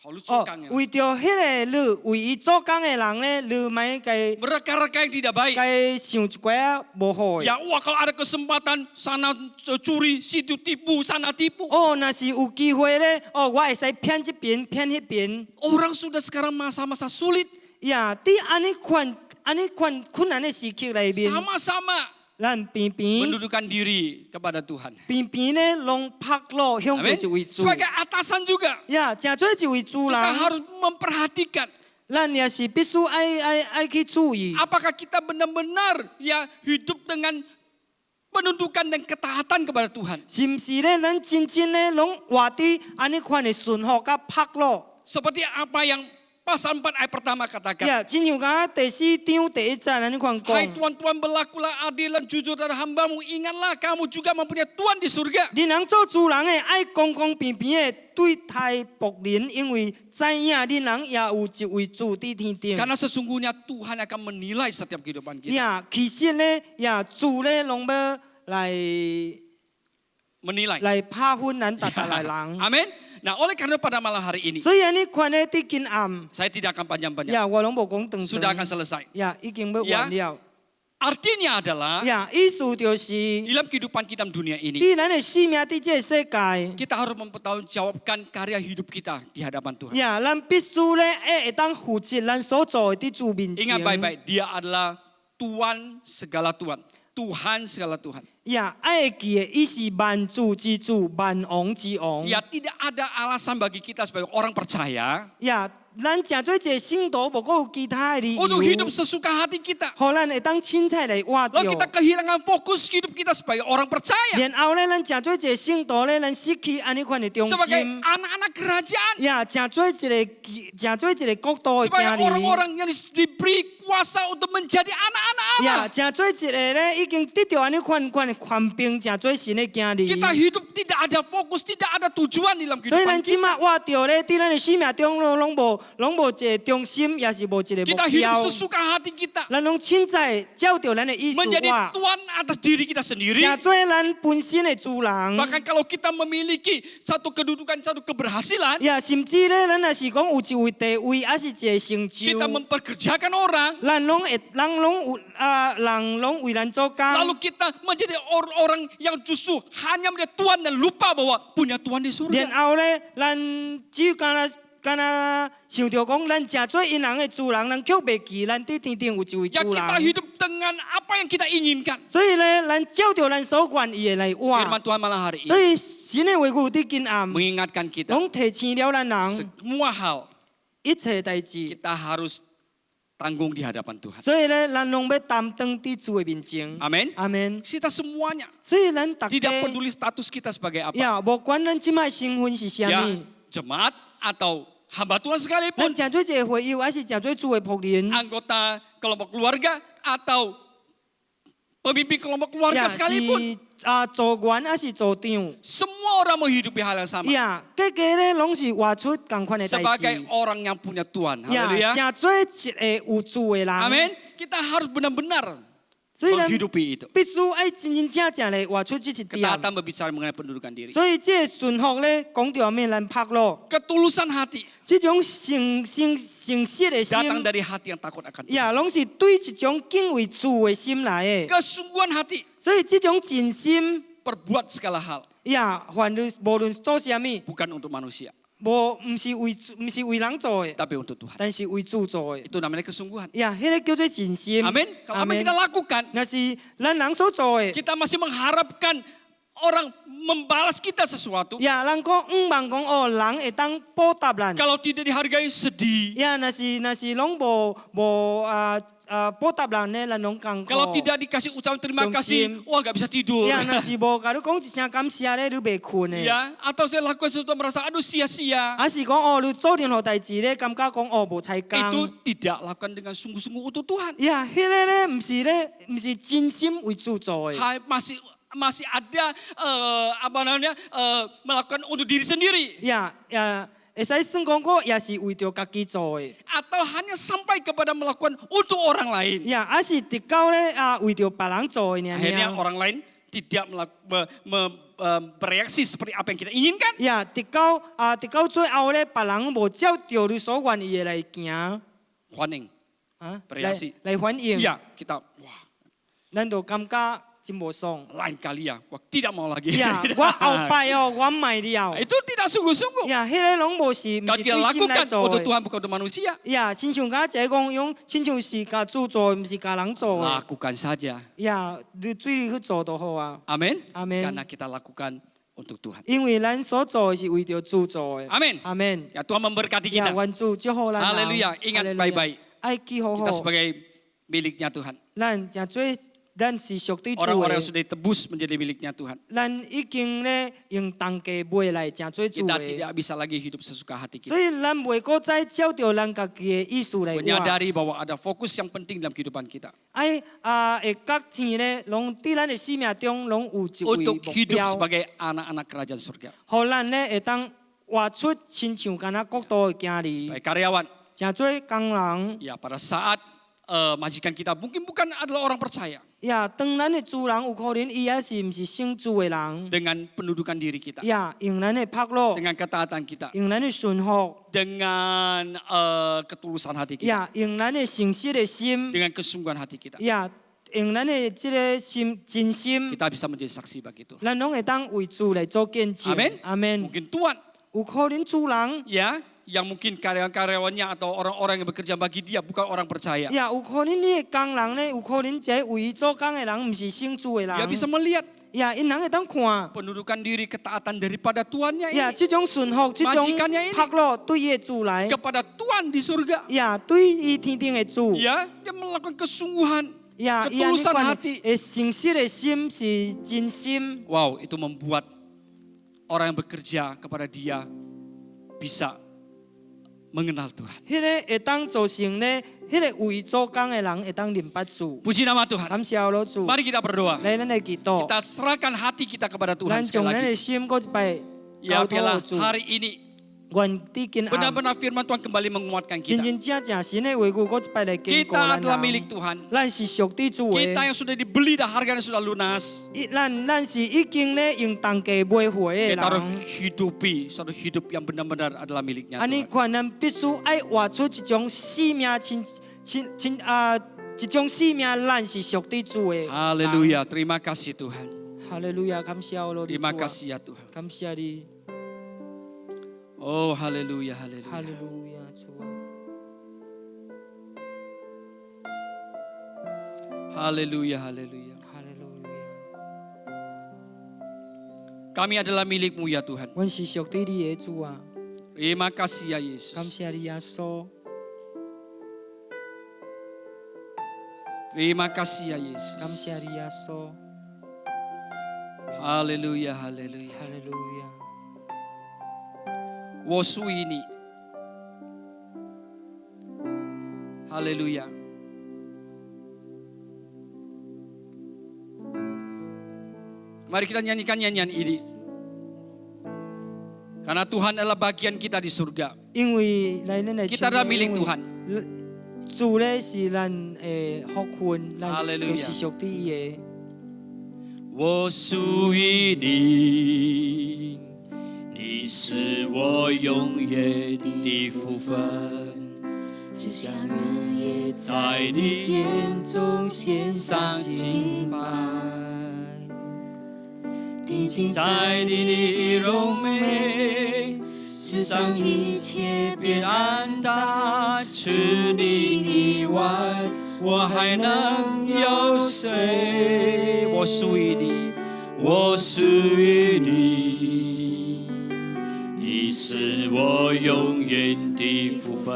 好lucu kan ya. 为着迄个你为伊做工的人咧，你咪该 Mereka-reka yang tidak baik. 该想一寡无好的。 Ya, wah kalau ada kesempatan sana curi, situ tipu, sana tipu. 哦，若是有机会咧，哦，我会使骗这边骗迄边。 Orang sudah sekarang masa-masa sulit. 呀，伫安尼款困难的时期里面， Sama-sama 咱偏 mendudukan diri kepada Tuhan. 咧，拢拍落向着 Amin. 一位主。 Sebagai atasan juga, 呀，正做一位主 kita 人， harus memperhatikan 咱也是必须爱去注意。 apakah kita benar-benar ya hidup dengan penundukan dan ketaatan kepada Tuhan. 是毋是咧？咱真正咧，拢活伫安尼款的顺服甲拍落。 Seperti apa yang pasal 4 ayat pertama katakan, 呀，亲像甲第4章第1节安尼款 Hai 讲， Tuhan-Tuhan, berlakulah adil dan jujur terhadap hambamu. Ingatlah kamu juga mempunyai Tuhan di surga. 你人做主人的爱公公平平的对待仆人，因为知影你人也有一位主伫天顶。 Karena sesungguhnya Tuhan akan menilai setiap kehidupan kita. 呀，其实咧，呀，主咧拢要来 Menilai. 来拍分咱大家来人。 Amin. Nah, oleh karena pada malam hari ini, 所以安尼款咧，伫今暗， saya tidak akan panjang-panjang. 呀，我拢无讲长 Sudah 长 akan，selesai. 呀，已经要完了。 Artinya adalah 呀，意思就是， dalam kehidupan kita dunia ini, 伫咱的生命伫这个世界， kita harus mempertanggungjawabkan karya hidup kita di hadapan Tuhan. 呀，咱必须咧会当负责咱所做的伫主面前。 Ingat baik-baik, Dia adalah Tuhan segala Tuhan. Tuhan segala Tuhan. 呀，爱记的，伊是万主之主，万王之王。 Ya, tidak ada alasan bagi kita sebagai orang percaya 呀，咱诚做一个信徒，无过有其他的理 untuk 由 hidup，sesuka hati kita. 互咱会当凊彩来活着。 Lalu kita kehilangan fokus hidup kita sebagai orang percaya. 然后咧，咱诚做一个信徒咧，咱失去安尼款的中 Sebagai 心。 anak-anak kerajaan. 呀，诚做一个国度的 Sebagai 经理。 orang-orang yang diberi kuasa untuk menjadi anak-anak 呀， Allah. 诚做一个咧，已经得到安尼款的权柄，诚做神的经理。 Kita hidup tidak ada fokus, tidak ada tujuan dalam 所以咱 kehidupan 即 kita. 马活着咧，伫咱的生命中拢无一个中心，也是无一个目 Kita hidup 标。 sesuka hati kita. 咱拢凊彩照着咱的意思 Menjadi 活， Tuhan atas diri kita sendiri. 诚做咱本身的主人。 Bahkan kalau kita memiliki satu kedudukan, satu keberhasilan, 呀，甚至咧，咱若是讲有一位地位，还是一个成就， kita memperkerjakan orang, 人拢为咱做工。 lalu kita menjadi orang-orang yang justru hanya melihat Tuhan dan lupa bahwa punya Tuhan di surga. 然後咧，咱只有干那想着講，咱誠做因人的主人，咱卻袂記咱伫天頂有一位 Ya 主 kita 人。 hidup dengan apa yang kita inginkan. 所以咧，咱照着咱所願意的來活。 Firman Tuhan malam hari 所 ini 以神的話語伫今暗， mengingatkan kita 攏提醒了咱人 semua hal 一切代志。 kita harus tanggung di hadapan Tuhan. 所以咧，咱攏要擔當伫主的面前。 Amin. 阿門。 Kita semuanya 所以咱大 tidak 家 peduli status kita sebagai apa. 呀，無管咱即擺身份是啥 Ya, 物， jemaat atau hamba Tuhan 咱 sekalipun, 誠做一個會友，還是誠做主的僕人。 anggota kelompok keluarga atau pemimpin kelompok keluarga 呀， sekalipun, 是組員還是組長。 semua orang menghidupi hal yang sama. 呀，個個咧攏是活出同款的代 Sebagai 志。 orang yang punya Tuhan. 呀， Haleluya. 誠做一個有主的人。 Amin. Kita harus benar-benar 所以咱 menghidupi itu. 必須愛真真正正的活出這一點。 Ketaatan berbicara mengenai pendudukan diri. 所以這個順服咧，講到面咱拍咯， Ketulusan hati 這種誠實的心， datang dari hati yang takut akan Tuhan. 呀，攏是對一種敬畏主的心來的。 Kesungguhan hati 所以這種真心， perbuat segala hal 呀，凡無論做啥物， bukan untuk manusia, 唔是為人做的， tapi untuk Tuhan. 但是為主做的。 Itu namanya kesungguhan. 呀，迄個叫做真心。 Amin. Kalau apa yang kita lakukan, 那是咱人所做的。 kita masih mengharapkan orang membalas kita sesuatu. 呀，咱講望講哦，人會當報答咱。 Kalau tidak dihargai, sedih. 呀，那是攏無報答咱呢，咱攏艱苦。 Kalau tidak dikasih ucapan terima kasih, wah gak bisa tidur. 呀，那是無甲你講一聲感謝咧，你袂困的。 Ya, atau saya lakukan sesuatu merasa aduh sia-sia. 還是講哦，你做任何代志咧，感覺講哦無才 Itu 工。 tidak lakukan dengan sungguh-sungguh untuk Tuhan. 呀，迄個咧，唔是真心為主做的。 Masih ada melakukan untuk diri sendiri. 呀，會使算講過，也是為着家己做的。 Atau hanya sampai kepada melakukan untuk orang lain. 呀，還是直到咧為着別人做的呢。 Akhirnya orang lain tidak bereaksi seperti apa yang kita inginkan. 呀，直到最後咧，別人無照着你所願意的來行， Warning. 啊， Bereaksi. 來反應， Ya, kita wah 咱就感覺真無爽。 lain kali ya. Wah, tidak mau lagi. 呀，我後擺哦，我唔買了。 Itu tidak sungguh-sungguh. 呀，迄個攏無是，唔 Kalau 是 kita 對心來 lakukan 做 untuk 的。 Tuhan bukan untuk manusia, 呀，親像甲一個講，用親像是甲主做的，唔是甲人做的。 lakukan saja. 呀，你水去做就好啊。 Amin. Amin. Karena kita lakukan untuk Tuhan. 因為咱所做的是為着主做的。 Amin. 阿門。 Ya, Tuhan memberkati 呀， kita. 願主祝福咱人。 Haleluya. Ingat 哈利路亞 baik-baik. 愛記好好 Kita。sebagai miliknya Tuhan. 咱誠做咱是属地主 Orang-orang yang 的， sudah ditebus menjadi miliknya Tuhan. 咱已经咧用当价买来真做主 Kita 的， tidak bisa lagi hidup sesuka hati 所 kita. 以咱袂搁再照着咱家己的意思来活。 Menyadari bahwa ada fokus yang penting dalam kehidupan kita. 哎会各钱咧，拢伫咱的生命中拢有一位 Untuk 目 hidup 标， sebagai anak-anak kerajaan surga. 互咱咧会当活出亲像敢若国度的囝儿， Sebagai karyawan, 真做工人。 ya pada saat majikan kita mungkin bukan adalah orang percaya. 呀，当咱的主人有可能伊也是毋是信主的人， Dengan pendudukan diri kita. 呀，用咱的拍落， Dengan ketaatan kita. 用咱的顺服， Dengan ketulusan hati kita. 呀，用咱的诚实的心， Dengan kesungguhan hati kita. 呀，用咱的这个心真心， Kita bisa menjadi saksi bagi Tuhan. 咱拢会当为主来做见证。 Amin. 阿门。 Mungkin Tuhan, 有可能主人， ya, yang mungkin karyawan-karyawannya atau orang-orang yang bekerja bagi dia bukan orang percaya. 呀，有可能你的工人咧，有可能这为伊做工的人，毋是信主的 Dia 人。 bisa melihat 呀，因人会当看。 pendudukan diri ketaatan daripada Tuannya 呀， ini 这种顺服，这种 majikannya ini 拍落对伊的主来， kepada Tuhan di surga. 呀，对伊天顶的主。 Ya, dia melakukan kesungguhan, 呀，伊安尼 ketulusan 款 hati. 的诚实的心是真心。 Wow, itu membuat orang yang bekerja kepada dia bisa mengenal Tuhan. 迄个会当造成咧，迄个为做工的人会当明白主。 Puji nama Tuhan. 感谢老主， Mari kita berdoa. 来咱来祈祷， Kita serahkan hati kita kepada 咱 Tuhan 将 sekali 咱的 lagi. 心搁一摆 Ya 交托 biarlah 主。 hari ini 愿伫今暗， benar-benar firman Tuhan kembali menguatkan 真 kita. 真正正神的话语搁一摆来坚固 Kita 咱 adalah 人。 milik Tuhan. 咱是属地主的， Kita yang sudah dibeli dan harganya sudah lunas. 咱是已经咧用当价买回的 Kita harus 人。 hidupi suatu hidup yang benar-benar adalah miliknya 安尼 Tuhan. 款咱必须爱活出一种生命一种生命，咱是属地主的。 Haleluya, terima kasih Tuhan. 哈利路亚，感谢我的主 Terima 啊， kasih ya Tuhan. 感谢你， Oh haleluya, 哈 haleluya. 利路亚，主啊， Haleluya, haleluya. 哈利路亚， Kami adalah milik-Mu ya Tuhan. 阮是属地你的主啊， Terima kasih ya 感 Yesus. 谢你耶稣， Terima kasih ya 感 Yesus. 谢你耶稣， Haleluya, haleluya. 哈利路亚，我属于你。Haleluya. Mari kita nyanyikan nyanyian ini. Karena Tuhan adalah bagian kita di surga. 因为来咱来 Kita adalah milik Tuhan. 主咧是咱的福分，咱 Hallelujah. 就是属地伊的。我属于你，你是我永远的福分。只想日夜在你眼中献上敬拜，定睛在你的荣美，世上一切变暗淡，除你以外，我还能有谁？我属于你，我属于你，你是我永远的福分。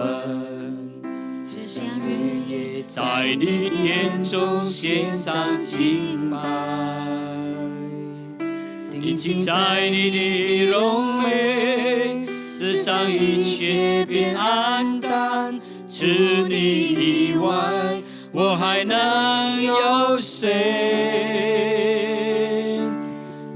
只想日夜在你眼中献上敬拜，定睛在你的荣美，世上一切变暗淡，除你以外，我还能有谁？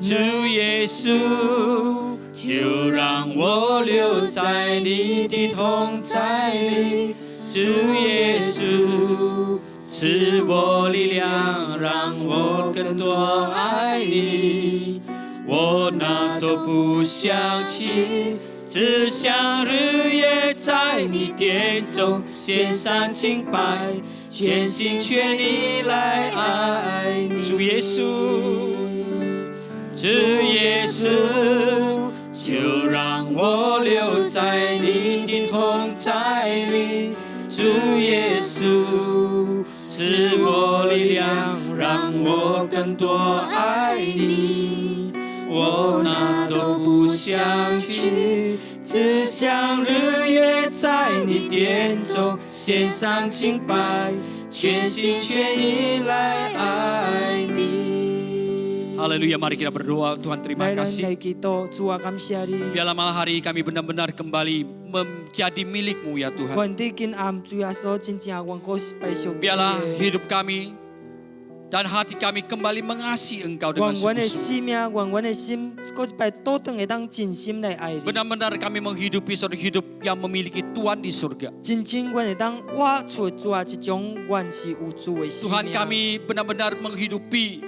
主耶稣，就让我留在你的同在里。主耶稣，赐我力量，让我更多爱你。我哪都不想起，只想日夜在你殿中献上敬拜，全心全意来爱你。主耶稣，主耶稣，就让我留在你的同在里。主耶稣，赐我力量，让我更多爱你。我哪都不想去，只想日夜在你殿中献上敬拜，全心全意来爱你。 Haleluya, mari kita berdoa. Tuhan terima 来，咱 kasih. 来祈祷，主啊，感谢你。 Biarlah malam hari ini kami benar-benar kembali menjadi milik-Mu ya Tuhan. 愿你今暗主耶稣真正愿过拜属你 Biarlah 的。 hidup kami dan hati kami kembali mengasihi Engkau 愿 dengan 阮的 sungguh-sungguh. 生命，愿阮的心，过一摆倒转会当真心来爱你。 Benar-benar kami menghidupi suatu hidup yang memiliki Tuhan di surga. 真正阮会当活出主啊一种愿是有主的生 Tuhan 命。 kami benar-benar menghidupi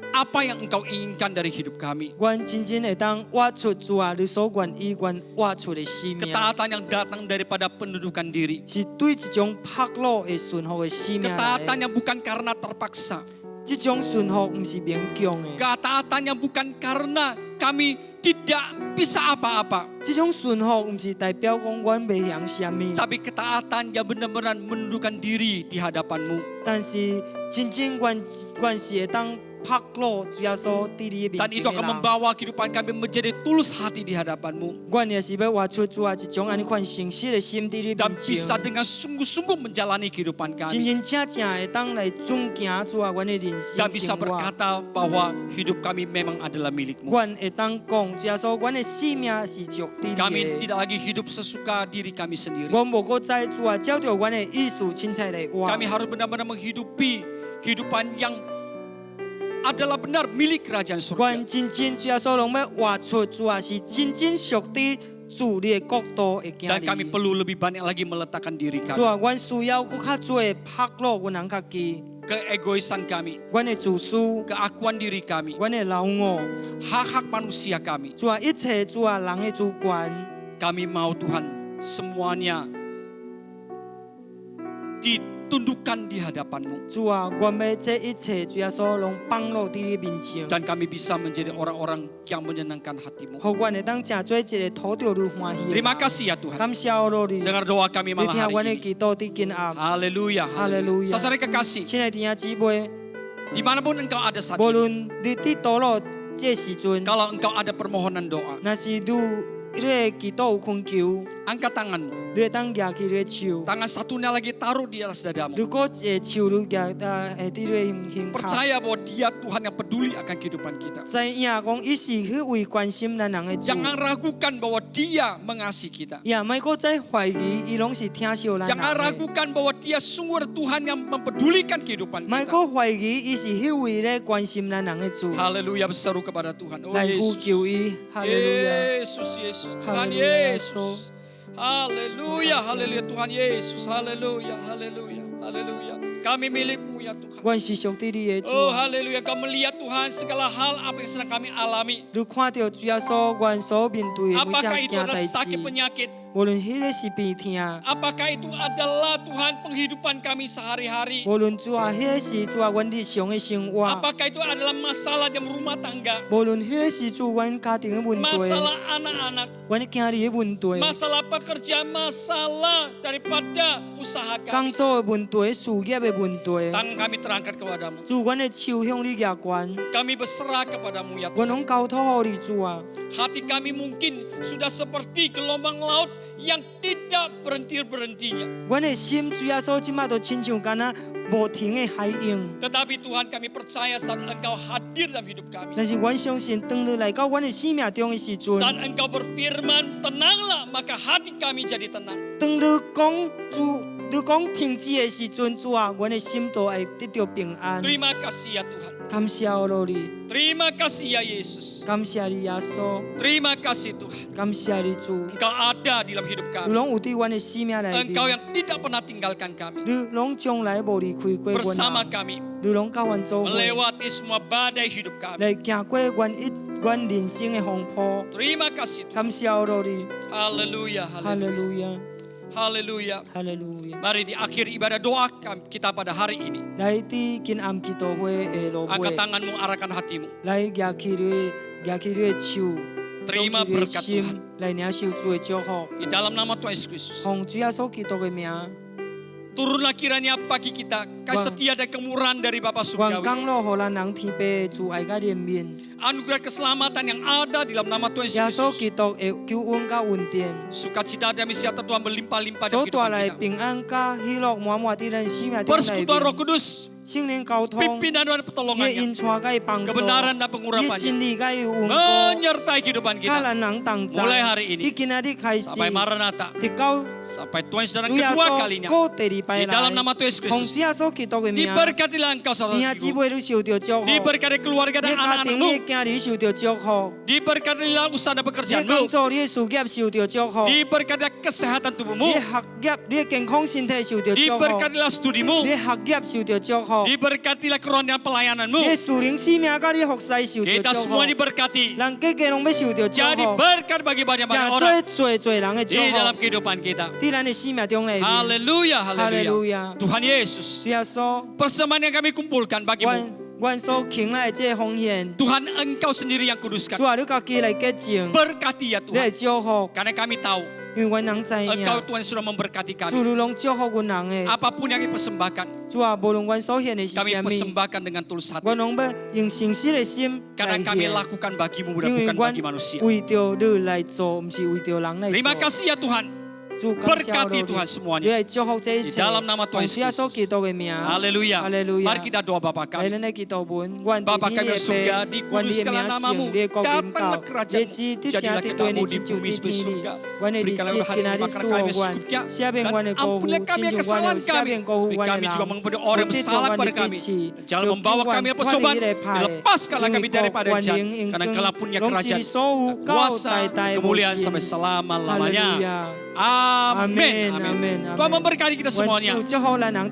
apa yang Engkau inginkan dari hidup kami. 阮真正会当活出主啊你所愿意愿活出的生命， Ketaatan yang datang daripada pendudukan diri. 是对一种拍落的顺服的生命来 Ketaatan 的。 yang bukan karena terpaksa. 这种顺服不是勉强的， Ketaatan yang bukan karena kami tidak bisa apa-apa. 这种顺服不是代表讲阮袂晓什么， Tapi ketaatan yang benar-benar menundukkan diri di hadapan-Mu. 但是真正愿是会当拍落主耶稣伫你的 Dan 面前 itu akan 的人。 membawa kehidupan kami menjadi tulus hati di hadapan-Mu. 阮也是要活出主啊一种安尼款诚实的心伫你 Dan 面 bisa 前， dengan sungguh-sungguh menjalani kehidupan 真 kami. 真正正会当来尊敬主啊阮的人 Dan 生 bisa 生活。 berkata bahwa hidup kami memang adalah milik-Mu. 阮会当讲，主耶稣，阮的生命是属于 Kami 你的。 tidak lagi hidup sesuka diri kami sendiri. 阮无搁再主啊，照着阮的意思凊彩来活。 Kami harus benar-benar menghidupi kehidupan yang adalah benar milik kerajaan surga. 阮真正主耶稣拢要活出主啊，是真正属于主你的国度的行 Dan kami 利。 perlu lebih banyak lagi meletakkan diri 主 kami. 啊，阮需要搁较多拍落阮人家己， Keegoisan kami, 阮的自私， keakuan diri kami, 阮的老我。 hak-hak manusia kami. 主啊，一切主啊，人的主权， Kami mau Tuhan semuanya ditundukkan di hadapan-Mu. 主啊，愿要这一切主耶稣拢放落伫你面前， Dan kami bisa menjadi orang-orang yang menyenangkan hati-Mu. 互阮会当正做一个讨着你欢喜的人。 Terima kasih ya Tuhan. 感谢我你， Dengar doa kami 你 malam 听阮 hari 的 ini. 祈祷伫今暗。 Haleluya. Haleluya. Saudara kekasih, 亲爱的弟兄姊妹， dimanapun engkau ada saat 无 ini, 论你伫倒落这时阵， kalau engkau ada permohonan doa, 若是你的祈祷有困求， angkat tanganmu. 你会当举起你的手， Tangan satunya lagi taruh di atas dadamu. 如果一个手你举伫你的胸口， Percaya bahwa dia Tuhan yang peduli akan kehidupan kita. 知影讲伊是迄位关心咱人的主， Jangan ragukan bahwa dia mengasihi kita. 也莫搁再怀疑伊拢是听惜咱 Jangan 人的， ragukan bahwa dia sungguh Tuhan yang mempedulikan kehidupan 莫 kita. 搁怀疑伊是迄位咧关心咱人的主， Haleluya, berseru kepada Tuhan. Oh 来呼 Yesus. 求伊，哈利路亚， Yesus, Yesus. Tuhan Haleluya, Yesus. Haleluya, haleluya Tuhan Yesus. Haleluya, haleluya, haleluya. Kami milik-Mu ya Tuhan. 阮是属于你的主。 Oh haleluya, kau melihat Tuhan segala hal apa yang sedang kami alami. 你看到主耶稣阮所面对的每 Apakah 一 itu 件 adalah 代 sakit 志， penyakit? 无论迄个是病痛， Apakah itu adalah Tuhan penghidupan kami sehari-hari? 无论主啊，迄个是主啊，阮日常的生活， Apakah itu adalah masalah dalam rumah tangga? 无论迄个是主阮家庭的问题， Masalah anak-anak, 阮囝儿的问题， masalah pekerjaan, masalah daripada usaha 工 kami. 作的问题、事业的问题， Tangan kami terangkat kepadamu. 主阮的手向你举悬， Kami berserah kepadamu ya 阮 Tuhan. 拢交托予你主啊。 Hati kami mungkin sudah seperti gelombang laut yang tidak berhenti-berhentinya. 阮的心主耶稣即马都亲像敢若无停的海洋， Tetapi Tuhan kami percaya saat Engkau hadir dalam hidup kami. 但是阮相信，当你来到阮的生命中的时阵， Saat Engkau berfirman, tenanglah, maka hati kami jadi tenang. 当你讲主，你讲停止的时阵，主啊，阮的心都会得到平安。 Terima kasih ya Tuhan. 感谢我你， Terima kasih ya Yesus. 感谢你耶稣， Terima kasih Tuhan. 感谢你主， Engkau ada di dalam hidup 你 kami. 拢有伫阮的生命内面， Engkau yang tidak pernah tinggalkan kami. 你拢从来无离开过阮 Bersama 啊， kami. 你拢甲阮做伙， Melewati semua badai hidup kami. 来行过阮人生的风波。 Terima kasih Tuhan. 感谢我你， Haleluya, 哈利 haleluya, 路亚， haleluya. 哈利路亚。 Mari di akhir ibadah doa kita pada hari ini. 来伫今暗祈祷会的路 Angkat 尾， tanganmu, arahkan hatimu. 来举起你的手， Terima 举起你的 berkat 心 Tuhan. 来领受主的祝福， Di dalam nama Tuhan Yesus Kristus. 奉主耶稣基督的名。Turunlah kiranya bagi kita kasih setia dan kemurahan dari Bapa 愿 Surgawi. 降落互咱人天父主爱甲怜悯， Anugerah keselamatan yang ada di dalam nama Tuhan 耶稣 Yesus. 基督的救恩甲恩典， Sukacita dan sejahtera Tuhan berlimpah-limpah dalam 所带 kehidupan 来 kita. 平安甲喜乐满满伫咱生命中内 Persekutuan Roh 面， Kudus, 圣灵交通， pimpinan dan 伊的 pertolongannya, 引带甲伊帮助， kebenaran dan 伊的 pengurapannya 真理甲伊稳固， menyertai kehidupan 甲 kita 咱人同在。 mulai hari ini 伫今仔日开始， sampai Maranatha, 直到 sampai Tuhan Yesus datang 主耶 kedua 稣 kalinya. 过第二摆 Di dalam 来， nama Tuhan Yesus 奉 Kristus, 主耶稣基督的名， diberkatilah engkau 兄弟姊 saudara-saudaraku, 妹你受到祝福，你 diberkati keluarga 的 dan 家庭、 anak-anakmu, 你的囝儿受到祝福， diberkatilah usaha dan 你的工 pekerjaanmu, 作、你的事业受到祝福， diberkatilah kesehatan 你 tubuhmu, 的学业、你的健康身体受到祝福， diberkatilah studimu, 你的学业受到祝福， diberkatilah kerohanian 你 pelayananmu. 的属灵生命甲你服侍受 Kita 到祝福 semua，diberkati, 人家家拢要受到祝 jadi 福， berkat bagi banyak-banyak orang 真多人的祝 di dalam 福， kehidupan kita. 伫咱的生命中内面。 Haleluya, 哈利 haleluya. 路亚， Tuhan Yesus, 主耶稣， persembahan yang kami kumpulkan bagimu, 阮所请来的这个奉献， Tuhan Engkau sendiri yang kuduskan. 主啊，你家己来洁净， Berkati ya 你来 Tuhan, 祝福， karena kami tahu 因为阮人知 Engkau 影， Tuhan sudah memberkati 主 kami. 你拢祝福阮人的， Apapun yang kami persembahkan, 主啊，无论阮所献的是 kami 啥物， persembahkan dengan tulus hati. 阮拢要用诚实的心 Karena 来 kami 献， lakukan bagimu dan 因为 bukan 阮 bagi manusia. 为着你来做，毋是为着人来 Terima 做。 kasih ya Tuhan. 主感谢 Berkati 你， Tuhan 你 semuanya. 来祝福这一 Di 切， dalam nama 奉 Tuhan 主耶稣 Yesus. 基督的名， Haleluya. 哈利路亚 Mari kita doa Bapa 来， kami. 咱来祈祷文，愿 Bapa 天 kami 的 di surga, 父，愿你的 dikuduskanlah 名 namamu, 圣，你的国临 datanglah 到， kerajaanmu, 你旨你 jadilah 正伫 kehendakmu 对 di 你就 bumi 伫 seperti 天里 surga. 阮的日 Berikanlah 子 hari 今 ini 仔日 makan 赐 kami 我 secukupnya, 阮，赦免 dan 阮的过犯， ampunilah 亲 kami 像阮 kesalahan 的赦 kami, 免过犯 seperti 阮的 kami juga 人， mengampuni orang yang 不 bersalah 阮 kepada 的 kami. 脾气， Jangan 就 membawa 叫 kami 阮 dalam 脱 percobaan, 离的派， lepaskanlah 因 kami 为 daripada 国、 jahat, 权、荣 karena 光 Engkau punya 拢是 kerajaan, 所有到 kuasa, 代代无 kemuliaan 尽。 sampai 哈利 selama-lamanya. 路亚， Amin. Amin, Amin. amin, Tuhan amin. memberkati kita 愿 semuanya. 主祝福咱人。